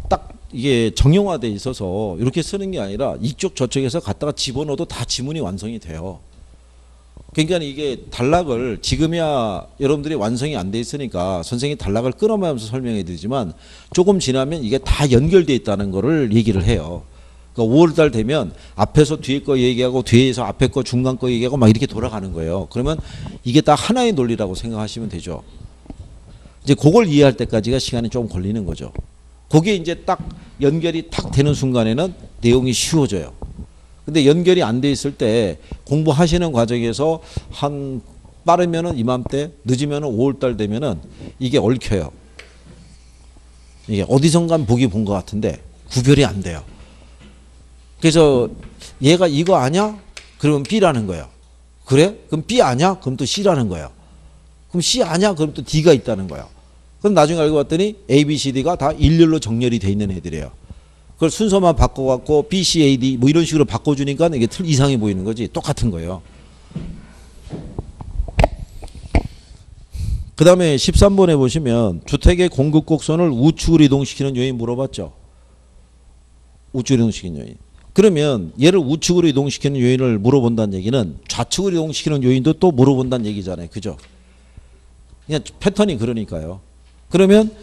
딱 이게 정형화돼 있어서 이렇게 쓰는 게 아니라 이쪽 저쪽에서 갖다가 집어넣어도 다 지문이 완성이 돼요. 그러니까 이게 단락을 지금이야 여러분들이 완성이 안 돼 있으니까 선생님이 단락을 끊어가면서 설명해 드리지만 조금 지나면 이게 다 연결돼 있다는 거를 얘기를 해요. 그러니까 5월달 되면 앞에서 뒤에 거 얘기하고 뒤에서 앞에 거 중간 거 얘기하고 막 이렇게 돌아가는 거예요. 그러면 이게 다 하나의 논리라고 생각하시면 되죠. 이제 그걸 이해할 때까지가 시간이 좀 걸리는 거죠. 그게 이제 딱 연결이 탁 되는 순간에는 내용이 쉬워져요. 근데 연결이 안 돼 있을 때 공부하시는 과정에서 한 빠르면은 이맘때 늦으면은 5월달 되면은 이게 얽혀요. 이게 어디선가 보기 본 것 같은데 구별이 안 돼요. 그래서 얘가 이거 아냐? 그러면 B라는 거예요. 그래? 그럼 B 아냐? 그럼 또 C라는 거예요. 그럼 C 아냐? 그럼 또 D가 있다는 거예요. 그럼 나중에 알고 봤더니 A, B, C, D가 다 일렬로 정렬이 돼 있는 애들이에요. 그걸 순서만 바꿔갖고 B, C, A, D 뭐 이런 식으로 바꿔주니까 이게 틀 이상해 보이는 거지. 똑같은 거예요. 그 다음에 13번에 보시면 주택의 공급 곡선을 우측으로 이동시키는 요인 물어봤죠. 우측으로 이동시키는 요인. 그러면 얘를 우측으로 이동시키는 요인을 물어본다는 얘기는 좌측으로 이동시키는 요인도 또 물어본다는 얘기잖아요. 그죠? 그냥 패턴이 그러니까요. 그러면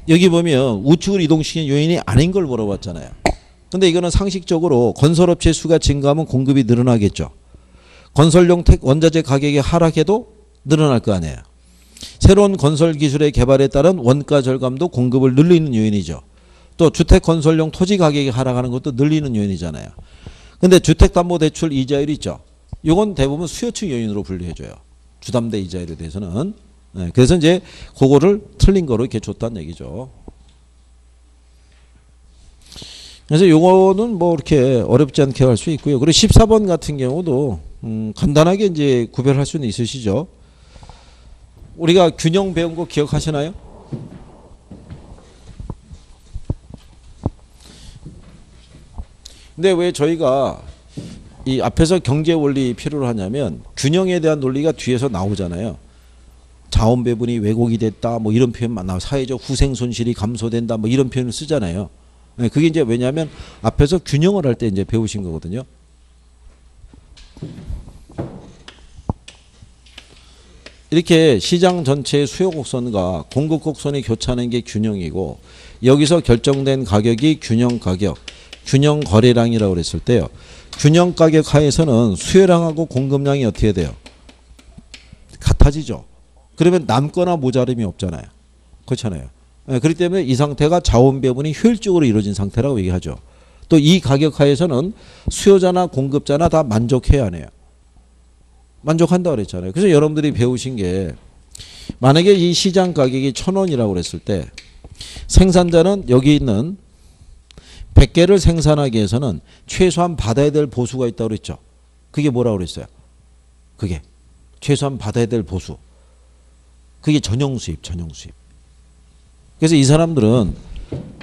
여기 보면 우측으로 이동시키는 요인이 아닌 걸 물어봤잖아요. 근데 이거는 상식적으로 건설업체 수가 증가하면 공급이 늘어나겠죠. 건설용 원자재 가격이 하락해도 늘어날 거 아니에요. 새로운 건설 기술의 개발에 따른 원가 절감도 공급을 늘리는 요인이죠. 또 주택 건설용 토지 가격이 하락하는 것도 늘리는 요인이잖아요. 근데 주택담보대출 이자율이 있죠. 이건 대부분 수요층 요인으로 분류해줘요. 주담대 이자율에 대해서는. 네, 그래서 이제 그거를 틀린 거로 이렇게 줬다는 얘기죠. 그래서 요거는 뭐 이렇게 어렵지 않게 할 수 있고요. 그리고 14번 같은 경우도 간단하게 이제 구별할 수는 있으시죠. 우리가 균형 배운 거 기억하시나요? 근데 왜 저희가 이 앞에서 경제 원리 필요로 하냐면 균형에 대한 논리가 뒤에서 나오잖아요. 자원 배분이 왜곡이 됐다 뭐 이런 표현만 나와. 사회적 후생 손실이 감소된다 뭐 이런 표현을 쓰잖아요. 그게 이제 왜냐하면 앞에서 균형을 할 때 이제 배우신 거거든요. 이렇게 시장 전체의 수요 곡선과 공급 곡선이 교차하는 게 균형이고 여기서 결정된 가격이 균형 가격, 균형 거래량이라고 그랬을 때요. 균형 가격 하에서는 수요량하고 공급량이 어떻게 돼요? 같아지죠. 그러면 남거나 모자름이 없잖아요. 그렇잖아요. 그렇기 때문에 이 상태가 자원 배분이 효율적으로 이루어진 상태라고 얘기하죠. 또 이 가격 하에서는 수요자나 공급자나 다 만족해야 하네요. 만족한다고 그랬잖아요. 그래서 여러분들이 배우신 게 만약에 이 시장 가격이 1,000원이라고 그랬을 때 생산자는 여기 있는 100개를 생산하기 위해서는 최소한 받아야 될 보수가 있다고 그랬죠. 그게 뭐라고 그랬어요? 그게 최소한 받아야 될 보수. 그게 전용 수입, 전용 수입. 그래서 이 사람들은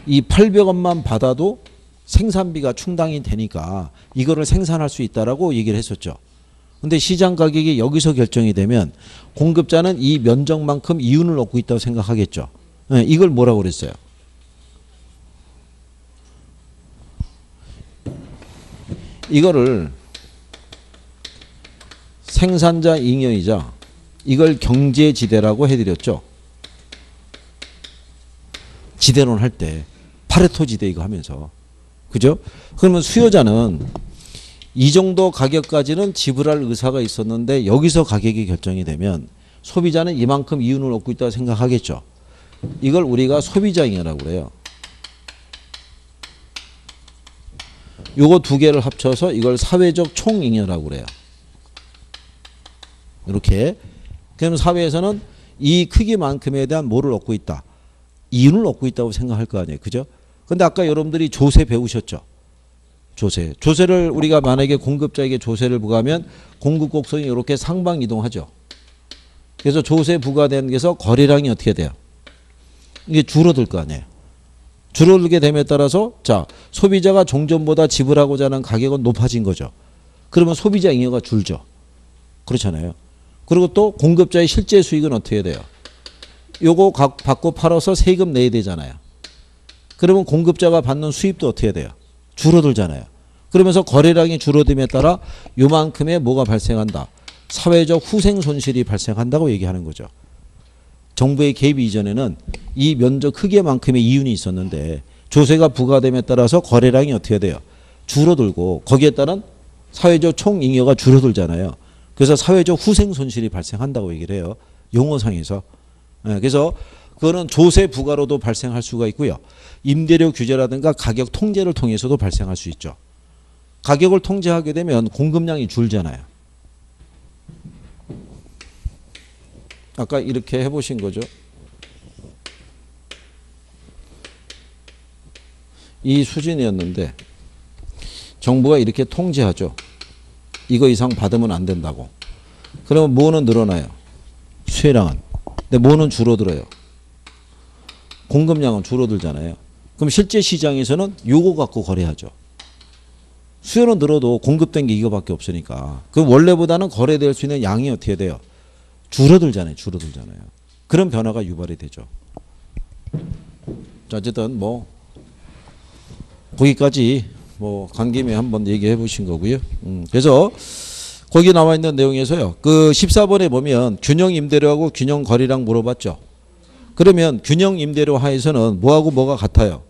이 800원만 받아도 생산비가 충당이 되니까 이거를 생산할 수 있다라고 얘기를 했었죠. 근데 시장 가격이 여기서 결정이 되면 공급자는 이 면적만큼 이윤을 얻고 있다고 생각하겠죠. 네, 이걸 뭐라고 그랬어요? 이거를 생산자 잉여이자 이걸 경제지대라고 해드렸죠. 지대론 할 때 파레토 지대 이거 하면서 그죠? 그러면 수요자는 이 정도 가격까지는 지불할 의사가 있었는데 여기서 가격이 결정이 되면 소비자는 이만큼 이윤을 얻고 있다고 생각하겠죠. 이걸 우리가 소비자잉여라고 그래요. 요거 두 개를 합쳐서 이걸 사회적 총잉여라고 그래요. 이렇게. 그러면 사회에서는 이 크기만큼에 대한 뭐를 얻고 있다? 이윤을 얻고 있다고 생각할 거 아니에요. 그죠? 근데 아까 여러분들이 조세 배우셨죠? 조세. 조세를 우리가 만약에 공급자에게 조세를 부과하면 공급 곡선이 이렇게 상방 이동하죠. 그래서 조세 부과되는 게서 거래량이 어떻게 돼요? 이게 줄어들 거 아니에요. 줄어들게 됨에 따라서 자 소비자가 종전보다 지불하고자 하는 가격은 높아진 거죠. 그러면 소비자 잉여가 줄죠. 그렇잖아요. 그리고 또 공급자의 실제 수익은 어떻게 돼요? 요거 받고 팔아서 세금 내야 되잖아요. 그러면 공급자가 받는 수입도 어떻게 돼요? 줄어들잖아요. 그러면서 거래량이 줄어듦에 따라 요만큼의 뭐가 발생한다? 사회적 후생 손실이 발생한다고 얘기하는 거죠. 정부의 개입 이전에는 이 면적 크기만큼의 이윤이 있었는데 조세가 부과됨에 따라서 거래량이 어떻게 돼요? 줄어들고 거기에 따른 사회적 총잉여가 줄어들잖아요. 그래서 사회적 후생 손실이 발생한다고 얘기를 해요. 용어상에서. 그래서 그거는 조세 부과로도 발생할 수가 있고요. 임대료 규제라든가 가격 통제를 통해서도 발생할 수 있죠. 가격을 통제하게 되면 공급량이 줄잖아요. 아까 이렇게 해보신 거죠. 이 수준이었는데 정부가 이렇게 통제하죠. 이거 이상 받으면 안 된다고. 그러면 뭐는 늘어나요? 수혜량은. 근데 뭐는 줄어들어요? 공급량은 줄어들잖아요. 그럼 실제 시장에서는 요거 갖고 거래하죠. 수요는 늘어도 공급된 게 이거밖에 없으니까. 그럼 원래보다는 거래될 수 있는 양이 어떻게 돼요? 줄어들잖아요. 줄어들잖아요. 그런 변화가 유발이 되죠. 자, 어쨌든 뭐 거기까지 뭐 간 김에 한번 얘기해 보신 거고요. 그래서 거기 나와 있는 내용에서요. 그 14번에 보면 균형 임대료하고 균형 거래량 물어봤죠. 그러면 균형 임대료 하에서는 뭐하고 뭐가 같아요?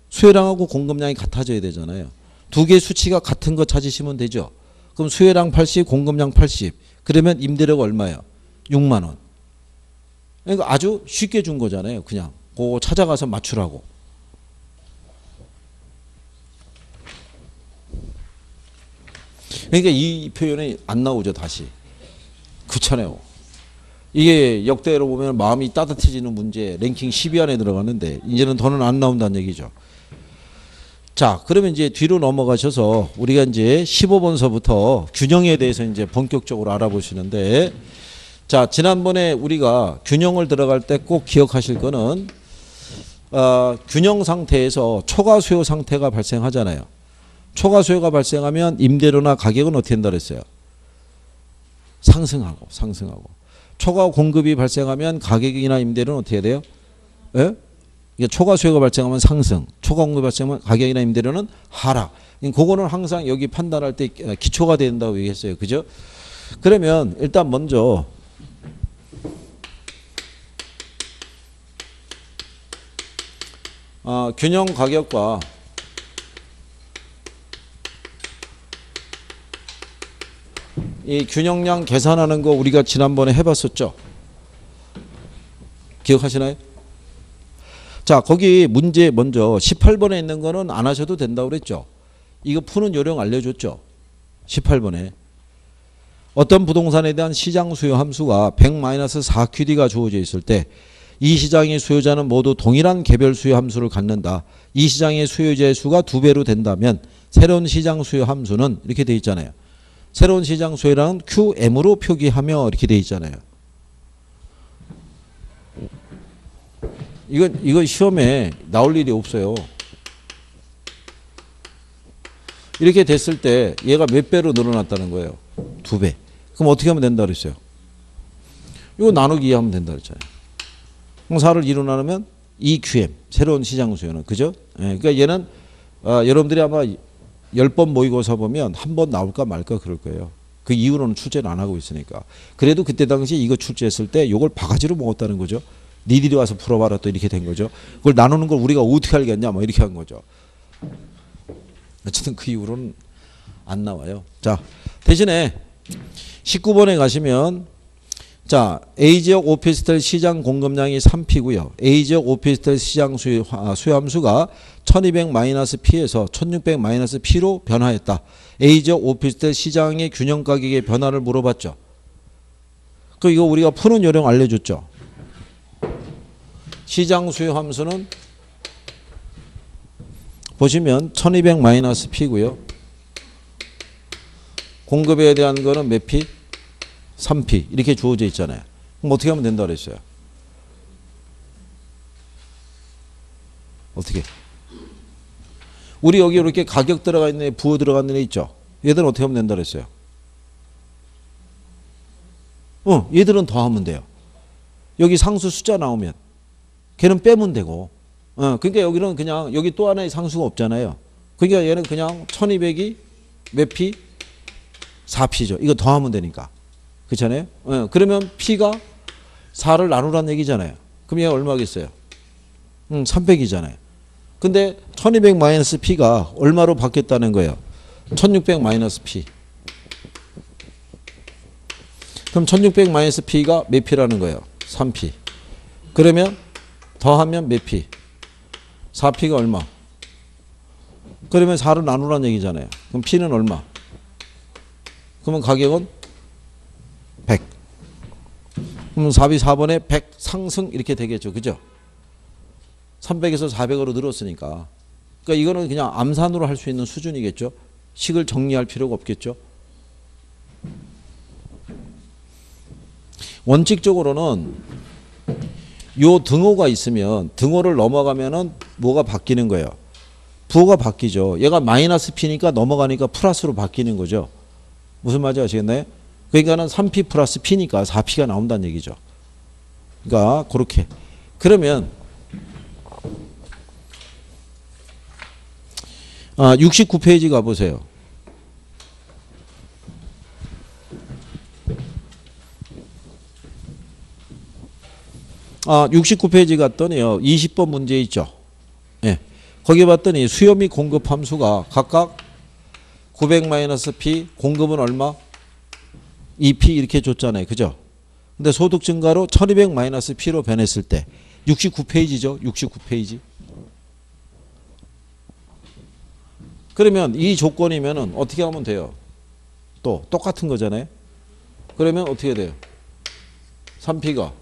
수요량하고 공급량이 같아져야 되잖아요. 두 개의 수치가 같은 거 찾으시면 되죠. 그럼 수요량 80, 공급량 80. 그러면 임대료가 얼마예요? 6만 원. 그러니까 아주 쉽게 준 거잖아요. 그냥 그거 찾아가서 맞추라고. 그러니까 이 표현이 안 나오죠. 다시. 그렇잖아요. 이게 역대로 보면 마음이 따뜻해지는 문제 랭킹 10위 안에 들어갔는데 이제는 더는 안 나온다는 얘기죠. 자, 그러면 이제 뒤로 넘어가셔서 우리가 이제 15번서부터 균형에 대해서 이제 본격적으로 알아보시는데, 자, 지난번에 우리가 균형을 들어갈 때 꼭 기억하실 거는 균형 상태에서 초과 수요 상태가 발생하잖아요. 초과 수요가 발생하면 임대료나 가격은 어떻게 된다 그랬어요? 상승하고. 초과 공급이 발생하면 가격이나 임대료는 어떻게 돼요? 예? 이게 초과 수요가 발생하면 상승, 초과 공급이 발생하면 가격이나 임대료는 하락. 그거는 항상 여기 판단할 때 기초가 된다고 얘기했어요. 그죠? 그러면 일단 먼저 균형 가격과 이 균형량 계산하는 거 우리가 지난번에 해봤었죠? 기억하시나요? 자, 거기 문제 먼저 18번에 있는 거는 안 하셔도 된다고 그랬죠? 이거 푸는 요령 알려줬죠? 18번에. 어떤 부동산에 대한 시장 수요 함수가 100-4QD가 주어져 있을 때 이 시장의 수요자는 모두 동일한 개별 수요 함수를 갖는다. 이 시장의 수요자의 수가 2배로 된다면 새로운 시장 수요 함수는 이렇게 돼 있잖아요. 새로운 시장 수요량은 QM으로 표기하며 이렇게 돼 있잖아요. 이건 시험에 나올 일이 없어요. 이렇게 됐을 때 얘가 몇 배로 늘어났다는 거예요? 2배. 그럼 어떻게 하면 된다 그랬어요? 이거 나누기 2 하면 된다 그랬잖아요. 그럼 4를 2로 나누면 2QM, 새로운 시장 수요는. 그죠? 예, 그러니까 얘는 여러분들이 아마 10번 모의고사 보면 한 번 나올까 말까 그럴 거예요. 그 이후로는 출제를 안 하고 있으니까. 그래도 그때 당시 이거 출제했을 때 이걸 바가지로 먹었다는 거죠. 니들이 와서 풀어봐라 또 이렇게 된 거죠. 그걸 나누는 걸 우리가 어떻게 알겠냐 뭐 이렇게 한 거죠. 어쨌든 그 이후로는 안 나와요. 자, 대신에 19번에 가시면 자, A지역 오피스텔 시장 공급량이 3P고요. A지역 오피스텔 시장 수요함수가 1200-P에서 1600-P로 변화했다. A지역 오피스텔 시장의 균형 가격의 변화를 물어봤죠. 그 이거 우리가 푸는 요령 알려줬죠. 시장 수요 함수는 보시면 1200-P고요. 공급에 대한 거는 몇 P? 3P 이렇게 주어져 있잖아요. 그럼 어떻게 하면 된다 그랬어요? 어떻게? 우리 여기 이렇게 가격 들어가 있는 애, 부호 들어가 있는 애 있죠? 얘들은 어떻게 하면 된다 그랬어요? 얘들은 더하면 돼요. 여기 상수 숫자 나오면 걔는 빼면 되고. 그러니까 여기는 그냥 여기 또 하나의 상수가 없잖아요. 그러니까 얘는 그냥 1200이 몇 P? 4P죠. 이거 더하면 되니까. 그렇잖아요. 그러면 P가 4를 나누라는 얘기잖아요. 그럼 얘가 얼마겠어요? 300이잖아요. 근데 1200-P가 얼마로 바뀌었다는 거예요? 1600-P. 그럼 1600-P가 몇 P라는 거예요? 3P. 그러면 더하면 몇 P? 4P가 얼마? 그러면 4를 나누라는 얘기잖아요. 그럼 P는 얼마? 그러면 가격은 100. 그럼 4비 4번에 100 상승 이렇게 되겠죠. 그죠? 300에서 400으로 늘었으니까. 그러니까 이거는 그냥 암산으로 할 수 있는 수준이겠죠. 식을 정리할 필요가 없겠죠. 원칙적으로는 요 등호가 있으면 등호를 넘어가면은 뭐가 바뀌는 거예요? 부호가 바뀌죠. 얘가 마이너스 P니까 넘어가니까 플러스로 바뀌는 거죠. 무슨 말인지 아시겠나요? 그러니까는 3P 플러스 P니까 4P가 나온다는 얘기죠. 그러니까 그렇게. 그러면 69페이지 가보세요. 69페이지 갔더니요. 20번 문제 있죠. 예. 거기 봤더니 수요 및 공급 함수가 각각 900-P, 공급은 얼마? 2P 이렇게 줬잖아요. 그죠? 근데 소득 증가로 1200-P로 변했을 때 69페이지죠. 69페이지. 그러면 이 조건이면은 어떻게 하면 돼요? 또 똑같은 거잖아요. 그러면 어떻게 돼요? 3P가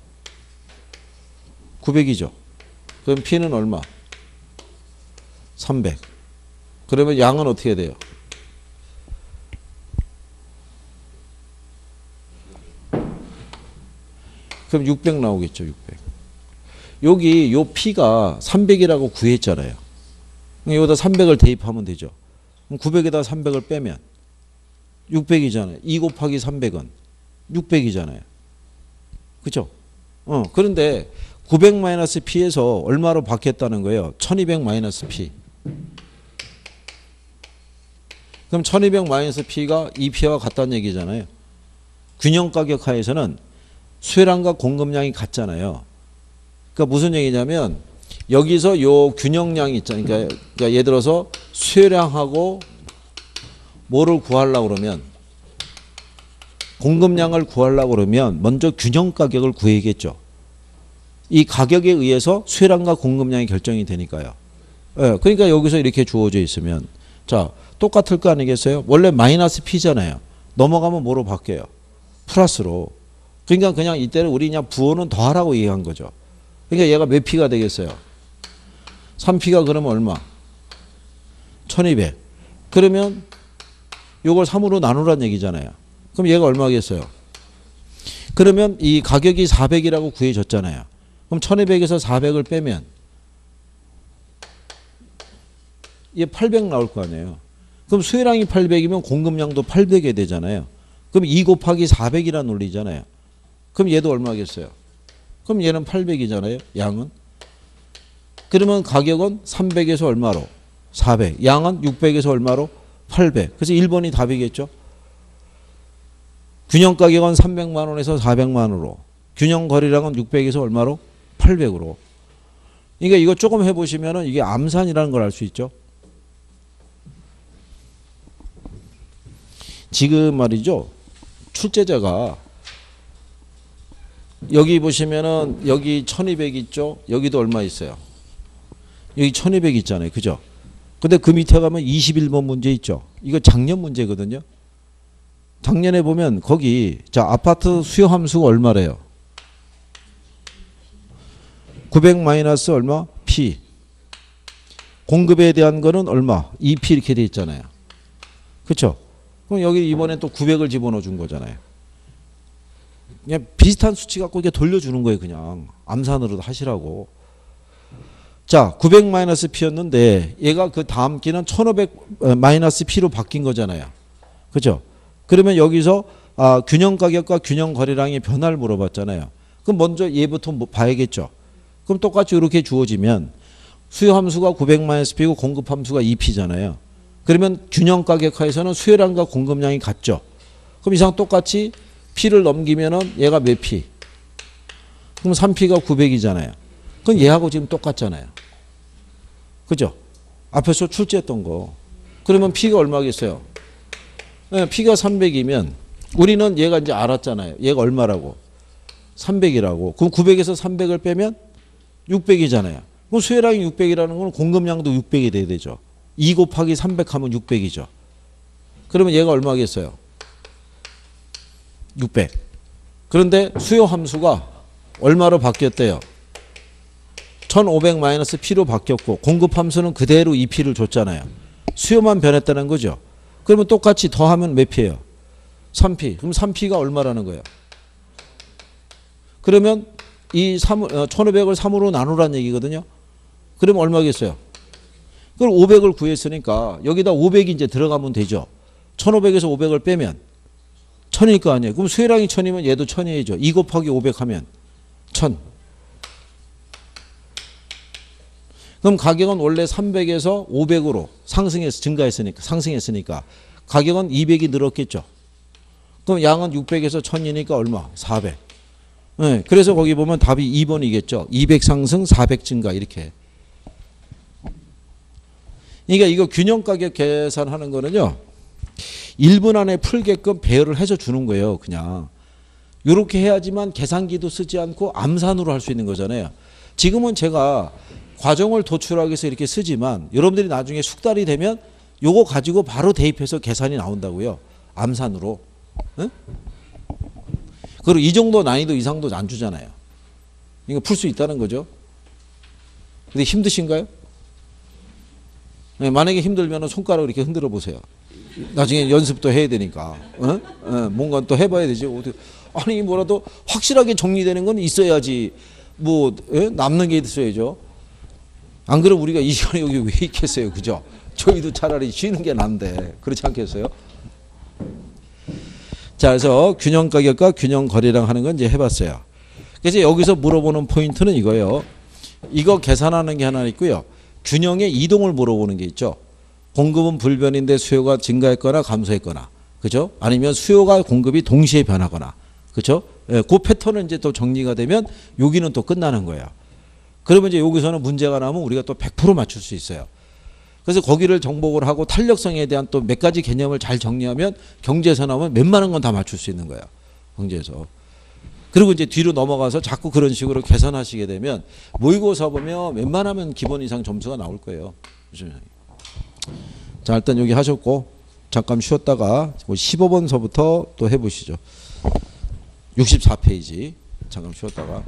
900이죠. 그럼 P는 얼마? 300. 그러면 양은 어떻게 돼요? 그럼 600 나오겠죠. 600. 여기 요 P가 300이라고 구했잖아요. 여기다 300을 대입하면 되죠. 그럼 900에다 300을 빼면 600이잖아요. 2 곱하기 300은 600이잖아요. 그죠? 그런데 900 마이너스 P에서 얼마로 바뀌었다는 거예요? 1200 마이너스 P. 그럼 1200 마이너스 P가 이 P와 같다는 얘기잖아요. 균형 가격 하에서는 수혜량과 공급량이 같잖아요. 그러니까 무슨 얘기냐면 여기서 요 균형량이 있잖아요. 그러니까 예를 들어서 수혜량하고 뭐를 구하려고 그러면 공급량을 구하려고 그러면 먼저 균형 가격을 구해야겠죠. 이 가격에 의해서 수혜량과 공급량이 결정이 되니까요. 예, 그러니까 여기서 이렇게 주어져 있으면 자 똑같을 거 아니겠어요? 원래 마이너스 P잖아요. 넘어가면 뭐로 바뀌어요? 플러스로. 그러니까 그냥 이때는 우리 그냥 부호는 더하라고 얘기한 거죠. 그러니까 얘가 몇 P가 되겠어요? 3P가 그러면 얼마? 1200. 그러면 요걸 3으로 나누란 얘기잖아요. 그럼 얘가 얼마겠어요? 그러면 이 가격이 400이라고 구해졌잖아요. 그럼 1200에서 400을 빼면 얘 800 나올 거 아니에요. 그럼 수혜량이 800이면 공급량도 800이 되잖아요. 그럼 2 곱하기 400이라는 논리잖아요. 그럼 얘도 얼마겠어요? 그럼 얘는 800이잖아요. 양은. 그러면 가격은 300에서 얼마로? 400. 양은 600에서 얼마로? 800. 그래서 1번이 답이겠죠. 균형 가격은 300만 원에서 400만 원으로. 균형 거래량은 600에서 얼마로? 800으로. 그러니까 이거 조금 해보시면은 이게 암산이라는 걸 알 수 있죠. 지금 말이죠. 출제자가 여기 보시면은 여기 1200 있죠. 여기도 얼마 있어요? 여기 1200 있잖아요. 그죠? 근데 그 밑에 가면 21번 문제 있죠. 이거 작년 문제거든요. 작년에 보면 거기 자 아파트 수요 함수가 얼마래요? 900 마이너스 얼마? P. 공급에 대한 거는 얼마? 2P 이렇게 돼 있잖아요. 그렇죠? 그럼 여기 이번에 또 900을 집어넣어 준 거잖아요. 그냥 비슷한 수치 갖고 이렇게 돌려주는 거예요. 그냥 암산으로 하시라고. 자, 900 마이너스 P였는데 얘가 그 다음 기는 1500 마이너스 P로 바뀐 거잖아요. 그렇죠? 그러면 여기서 균형 가격과 균형 거래량의 변화를 물어봤잖아요. 그럼 먼저 얘부터 봐야겠죠. 그럼 똑같이 이렇게 주어지면 수요 함수가 900 마이너스 P고 공급 함수가 2P잖아요. 그러면 균형 가격 하에서는 수요량과 공급량이 같죠. 그럼 이상 똑같이 P를 넘기면은 얘가 몇 P? 그럼 3P가 900이잖아요. 그럼 얘하고 지금 똑같잖아요. 그죠? 앞에서 출제했던 거. 그러면 P가 얼마겠어요? 네, P가 300이면 우리는 얘가 이제 알았잖아요. 얘가 얼마라고? 300이라고. 그럼 900에서 300을 빼면 600이잖아요. 그럼 수혜량이 600이라는 건 공급량도 600이 돼야 되죠. 2 곱하기 300 하면 600이죠. 그러면 얘가 얼마겠어요? 600. 그런데 수요 함수가 얼마로 바뀌었대요? 1500 마이너스 P로 바뀌었고 공급 함수는 그대로 2P를 줬잖아요. 수요만 변했다는 거죠. 그러면 똑같이 더하면 몇 P예요? 3P. 그럼 3P가 얼마라는 거예요? 그러면 이 1500을 3으로 나누라는 얘기거든요. 그러면 얼마겠어요? 그럼 500을 구했으니까 여기다 500이 이제 들어가면 되죠. 1500에서 500을 빼면 1000일 거 아니에요. 그럼 수혜량이 1000이면 얘도 1000이죠. 2 곱하기 500 하면 1000. 그럼 가격은 원래 300에서 500으로 상승했으니까 가격은 200이 늘었겠죠. 그럼 양은 600에서 1000이니까 얼마? 400. 네, 그래서 거기 보면 답이 2번이겠죠. 200 상승 400 증가 이렇게. 그러니까 이거 균형 가격 계산하는 거는요. 1분 안에 풀게끔 배열을 해서 주는 거예요. 그냥. 이렇게 해야지만 계산기도 쓰지 않고 암산으로 할 수 있는 거잖아요. 지금은 제가 과정을 도출하기 위해서 이렇게 쓰지만 여러분들이 나중에 숙달이 되면 요거 가지고 바로 대입해서 계산이 나온다고요. 암산으로. 응? 그리고 이 정도 난이도 이상도 안 주잖아요. 이거 풀 수 있다는 거죠. 근데 힘드신가요? 만약에 힘들면 손가락을 이렇게 흔들어 보세요. 나중에 연습도 해야 되니까. 뭔가 또 해봐야 되지. 아니 뭐라도 확실하게 정리되는 건 있어야지. 뭐 남는 게 있어야죠. 안 그러면 우리가 이 시간에 여기 왜 있겠어요, 그죠? 저희도 차라리 쉬는 게 난데 그렇지 않겠어요? 자, 그래서 균형 가격과 균형 거래량 하는 건 이제 해봤어요. 그래서 여기서 물어보는 포인트는 이거예요. 이거 계산하는 게 하나 있고요. 균형의 이동을 물어보는 게 있죠. 공급은 불변인데 수요가 증가했거나 감소했거나, 그죠? 아니면 수요가 공급이 동시에 변하거나, 그죠? 그 패턴은 이제 또 정리가 되면 여기는 또 끝나는 거예요. 그러면 이제 여기서는 문제가 나면 우리가 또 100% 맞출 수 있어요. 그래서 거기를 정복을 하고 탄력성에 대한 또 몇 가지 개념을 잘 정리하면 경제에서 나오면 웬만한 건 다 맞출 수 있는 거예요. 경제에서. 그리고 이제 뒤로 넘어가서 자꾸 그런 식으로 계산하시게 되면 모의고사 보면 웬만하면 기본 이상 점수가 나올 거예요. 자, 일단 여기 하셨고 잠깐 쉬었다가 15번서부터 또 해보시죠. 64페이지 잠깐 쉬었다가